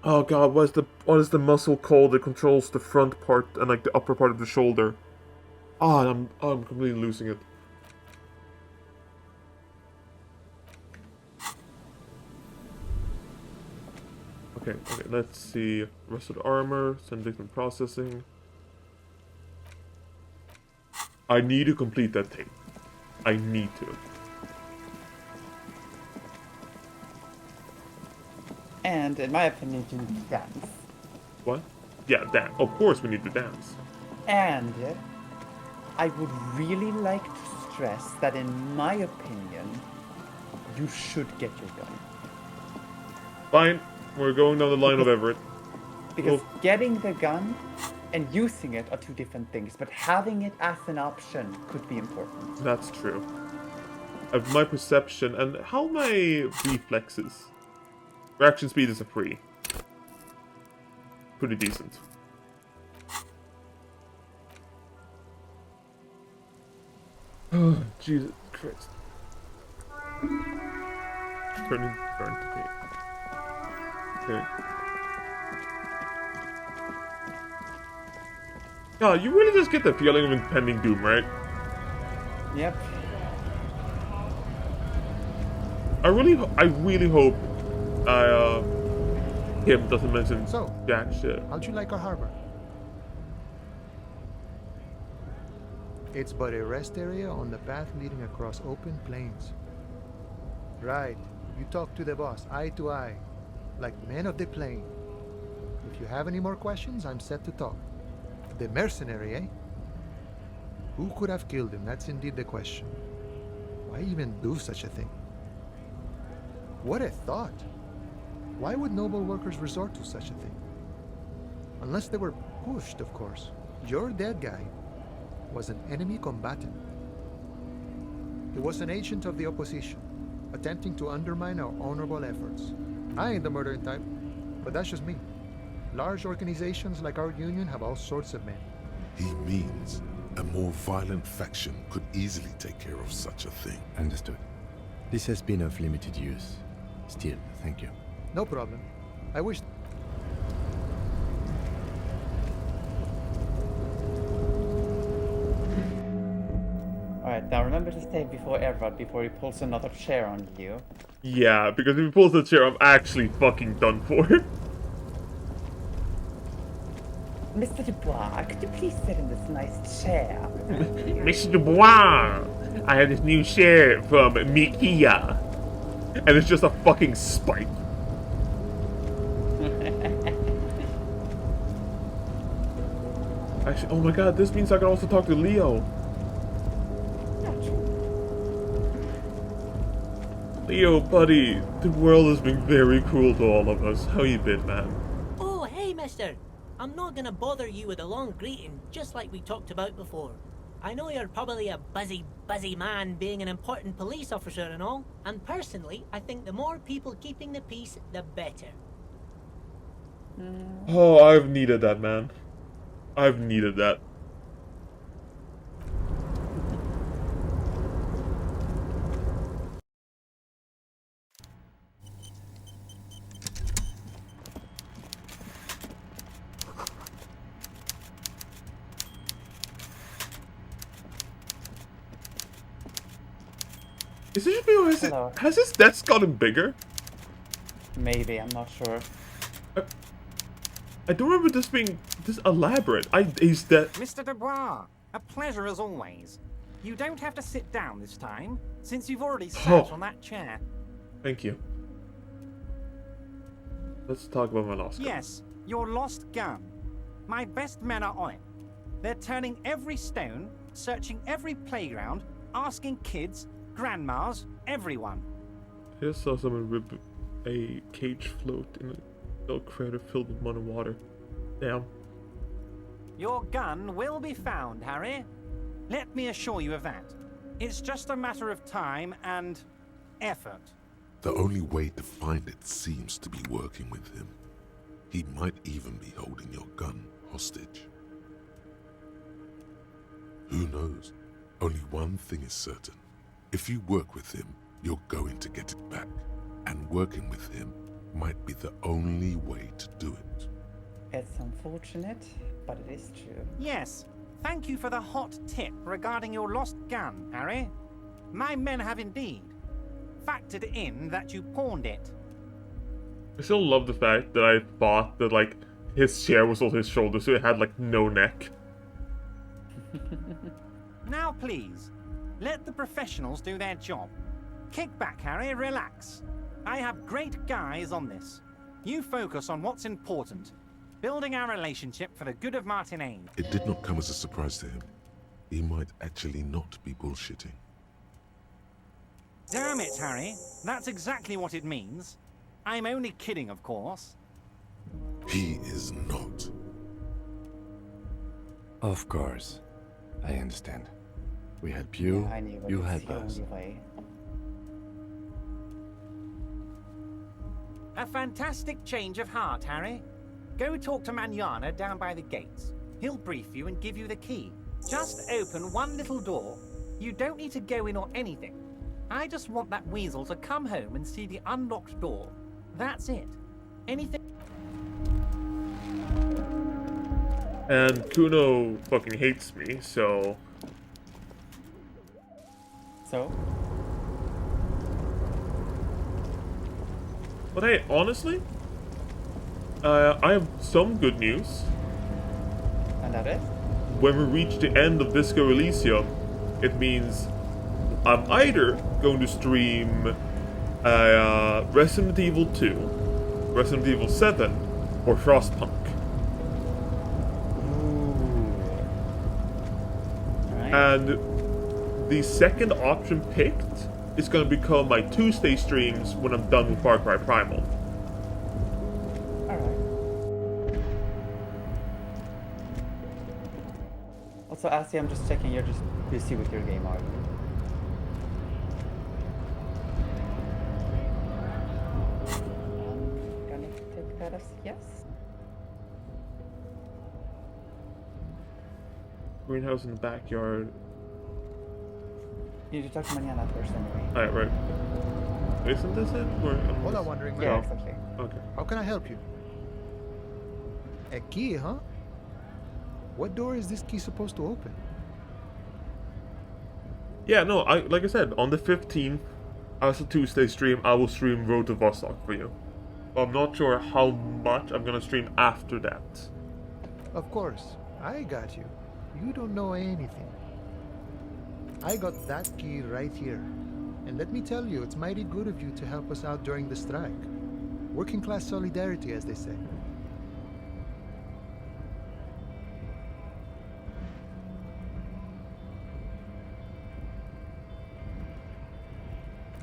Oh god, what is the muscle called that controls the front part and, like, the upper part of the shoulder? Oh, I'm completely losing it. Okay, let's see. Rest of the armor, send victim processing. I need to complete that thing. I need to. And in my opinion, you need to dance. What? Yeah, dance. Of course we need to dance. And I would really like to stress that in my opinion, you should get your gun. Fine. We're going down the line of Everett. Because getting the gun and using it are two different things, but having it as an option could be important. That's true. Of my perception and how my reflexes. Reaction speed is a 3. Pretty decent. Oh, Jesus Christ. Turn to me. Okay. Oh, you really just get the feeling of impending doom, right? Yep. I really hope Kim doesn't mention jack shit. How'd you like our harbor? It's but a rest area on the path leading across open plains. Right. You talk to the boss, eye to eye, like men of the plain. If you have any more questions, I'm set to talk. The mercenary, eh? Who could have killed him? That's indeed the question. Why even do such a thing? What a thought! Why would noble workers resort to such a thing? Unless they were pushed, of course. Your dead guy was an enemy combatant. He was an agent of the opposition, attempting to undermine our honorable efforts. I ain't the murdering type, but that's just me. Large organizations like our union have all sorts of men. He means a more violent faction could easily take care of such a thing. Understood. This has been of limited use. Still, thank you. No problem. I wish... Alright, now remember to stay before Everett before he pulls another chair on you. Yeah, because if he pulls the chair, I'm actually fucking done for. Mr. Dubois, could you please sit in this nice chair? Mr. Dubois, I have this new chair from Mikia. And it's just a fucking spike. Actually, oh my god, this means I can also talk to Leo. Leo, buddy, the world has been very cruel to all of us. How you been, man? Oh, hey, mister. I'm not gonna bother you with a long greeting, just like we talked about before. I know you're probably a busy man being an important police officer and all, and personally, I think the more people keeping the peace, the better. Oh, I've needed that, man. I've needed that. Is it just me or has his desk gotten bigger? Maybe, I'm not sure. I don't remember this being this elaborate. Is that... Mr. Dubois, a pleasure as always. You don't have to sit down this time, since you've already sat on that chair. Thank you. Let's talk about my lost gun. Yes, your lost gun. My best men are on it. They're turning every stone, searching every playground, asking kids, grandmas, everyone. I just saw someone rip a cage float in a little crater filled with mud and water. Damn. Your gun will be found, Harry. Let me assure you of that. It's just a matter of time and effort. The only way to find it seems to be working with him. He might even be holding your gun hostage. Who knows? Only one thing is certain. If you work with him, you're going to get it back. And working with him might be the only way to do it. It's unfortunate, but it is true. Yes, thank you for the hot tip regarding your lost gun, Harry. My men have indeed factored in that you pawned it. I still love the fact that I thought that, like, his chair was on his shoulder, so it had, like, no neck. Now, please, Let the professionals do their job. Kick back, Harry, relax. I have great guys on this. You focus on what's important. Building our relationship for the good of Martinaise. It did not come as a surprise to him. He might actually not be bullshitting. Damn it, Harry. That's exactly what it means. I'm only kidding, of course. He is not. Of course. I understand. We help you, Yeah, I knew it you was help the us. only way. A fantastic change of heart, Harry. Go talk to Manana down by the gates. He'll brief you and give you the key. Just open one little door. You don't need to go in or anything. I just want that weasel to come home and see the unlocked door. That's it. Anything... And Kuno fucking hates me, so... So? But hey, honestly, I have some good news. And that is? When we reach the end of Disco Elysium, it means I'm either going to stream Resident Evil 2, Resident Evil 7, or Frostpunk. And the second option picked is going to become my Tuesday streams when I'm done with Far Cry Primal. Alright. Also, Asi, I'm just checking, you're just busy with your game, aren't you? I'm gonna take that as yes. Greenhouse in the backyard. You need to talk to Manana first anyway. Alright, right. Isn't this it? Hola, Wandering Man. Yeah, exactly. Okay. How can I help you? A key, huh? What door is this key supposed to open? Yeah, no, like I said, on the 15th, as a Tuesday stream, I will stream Road to Vostok for you. I'm not sure how much I'm gonna stream after that. Of course, I got you. You don't know anything. I got that key right here. And let me tell you, it's mighty good of you to help us out during the strike. Working class solidarity, as they say.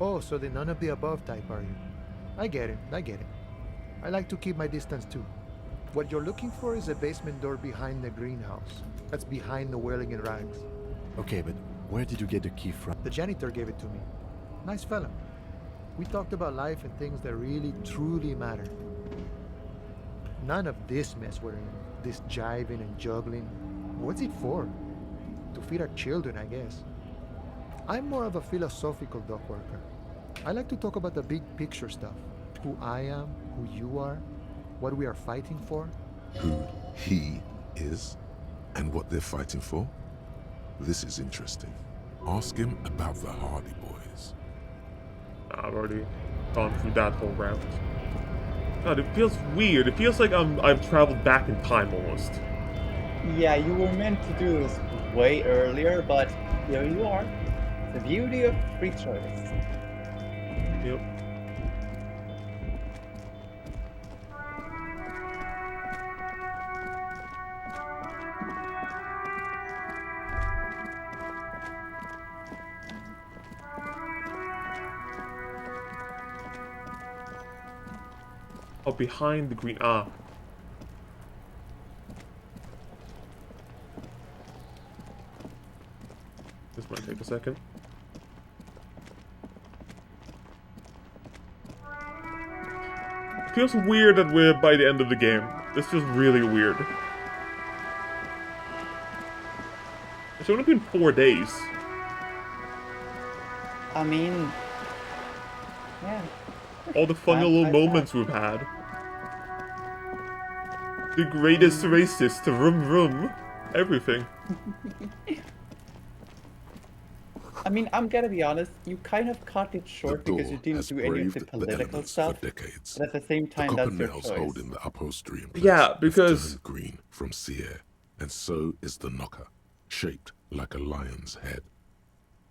Oh, so the none of the above type, are you? I get it, I get it. I like to keep my distance too. What you're looking for is a basement door behind the greenhouse. That's behind the whirling in rags. Okay, but where did you get the key from? The janitor gave it to me. Nice fella. We talked about life and things that really, truly matter. None of this mess we're in. This jiving and juggling. What's it for? To feed our children, I guess. I'm more of a philosophical dock worker. I like to talk about the big picture stuff. Who I am, who you are, what we are fighting for. Who he is, and what they're fighting for? This is interesting. Ask him about the Hardy Boys. I've already gone through that whole route. God, it feels weird. It feels like I've traveled back in time almost. Yeah, you were meant to do this way earlier, but here you are. The beauty of free choice. Yep. Oh, behind the green. Ah. This might take a second. It feels weird that we're by the end of the game. This feels really weird. It's only been 4 days. I mean, yeah. All the fun little moments we've had. The greatest racist, vroom vroom, everything. I mean, I'm gonna be honest, you kind of cut it short because you didn't do any of the political stuff. But at the same time, that's your nails choice. holding the upholstery in place. Yeah, because turned green from sea air, and so is the knocker, shaped like a lion's head.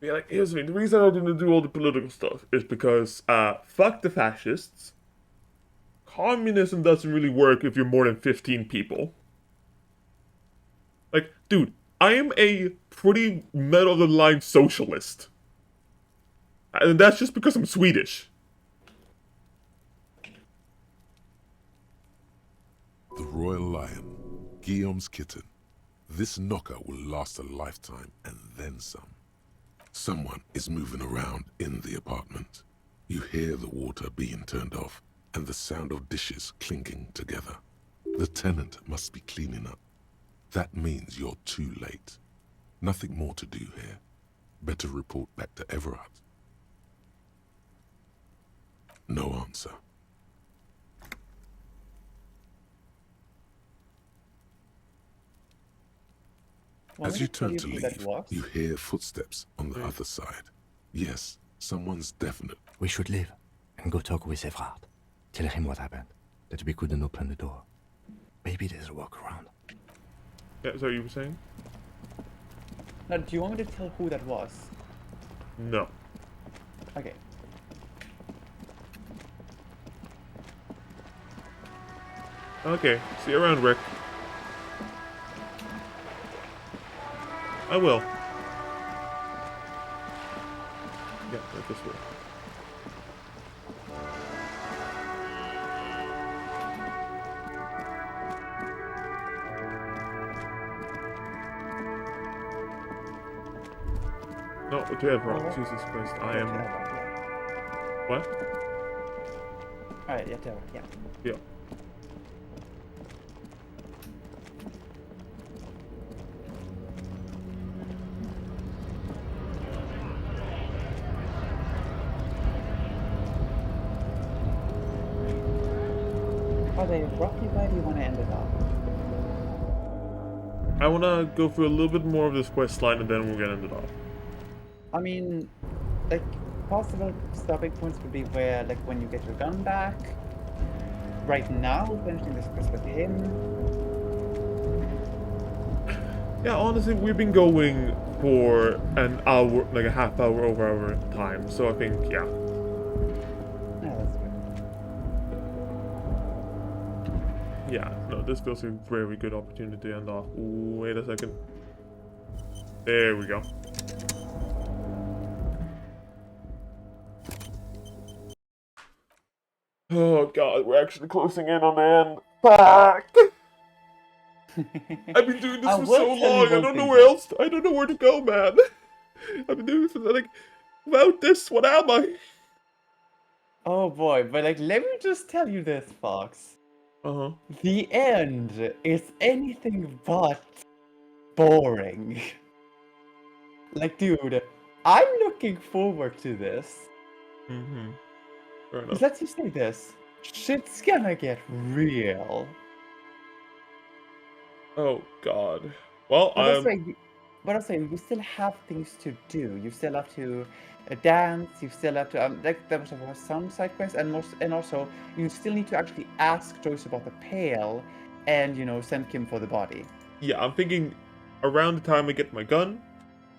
Yeah, like, here's the thing. The reason I didn't do all the political stuff is because, fuck the fascists. Communism doesn't really work if you're more than 15 people. Like, dude, I am a pretty middle-of-the-line socialist. And that's just because I'm Swedish. The royal lion, Guillaume's kitten. This knocker will last a lifetime and then some. Someone is moving around in the apartment. You hear the water being turned off and the sound of dishes clinking together. The tenant must be cleaning up. That means you're too late. Nothing more to do here. Better report back to Everard. No answer. As you turn to leave, you hear footsteps on the other side. Yes, someone's definite. We should leave and go talk with Everard. Tell him what happened, that we couldn't open the door. Maybe there's a workaround. Yeah, so you were saying? Now, do you want me to tell who that was? No. Okay. Okay, see you around, Rick. I will. Yeah, right this way. No, to Everard. Jesus Christ, I am... What? Alright, yeah, to Everard, yeah. Yeah. Okay, roughly where do you want to end it up? I want to go through a little bit more of this quest line and then we're going to end it off. I mean, like, possible stopping points would be where, like, when you get your gun back. Right now, finishing this quest with him. Yeah, honestly, we've been going for an hour, like a half hour over our time, so I think, yeah. Yeah, that's good. Yeah, no, this feels a very good opportunity to end off. Ooh, wait a second. There we go. Oh god, we're actually closing in on the end. Fuck! I've been doing this for so long, I don't know where else, I don't know where to go, man. I've been doing this for, like, without this, what am I? Oh boy, but like, let me just tell you this, Fox. Uh-huh. The end is anything but boring. Like, dude, I'm looking forward to this. Mm-hmm. Fair enough. Because let's just say this. Shit's gonna get real. Oh god. Well, But I'll say, you still have things to do. You still have to dance. You still have to like there was some side quests, and also you still need to actually ask Joyce about the pail, and send Kim for the body. Yeah, I'm thinking around the time I get my gun,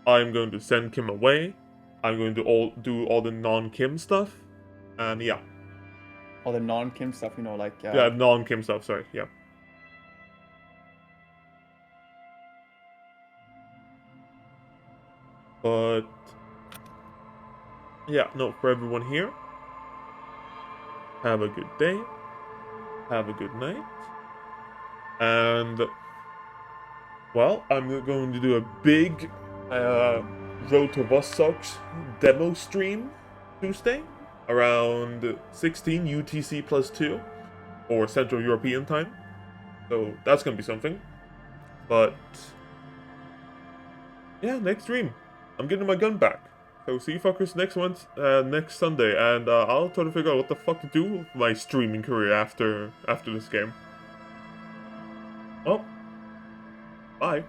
I'm going to send Kim away. I'm going to do all the non-Kim stuff, and yeah. All the non-Kim stuff, like yeah, non-Kim stuff. Sorry, yeah. But yeah, no, for everyone here, have a good day, have a good night, and well, I'm going to do a big Road to Vostok's demo stream Tuesday around 16 UTC +2 or Central European time, so that's gonna be something. But yeah, next stream, I'm getting my gun back. So see you fuckers next Sunday, and I'll try to figure out what the fuck to do with my streaming career after this game. Well, bye.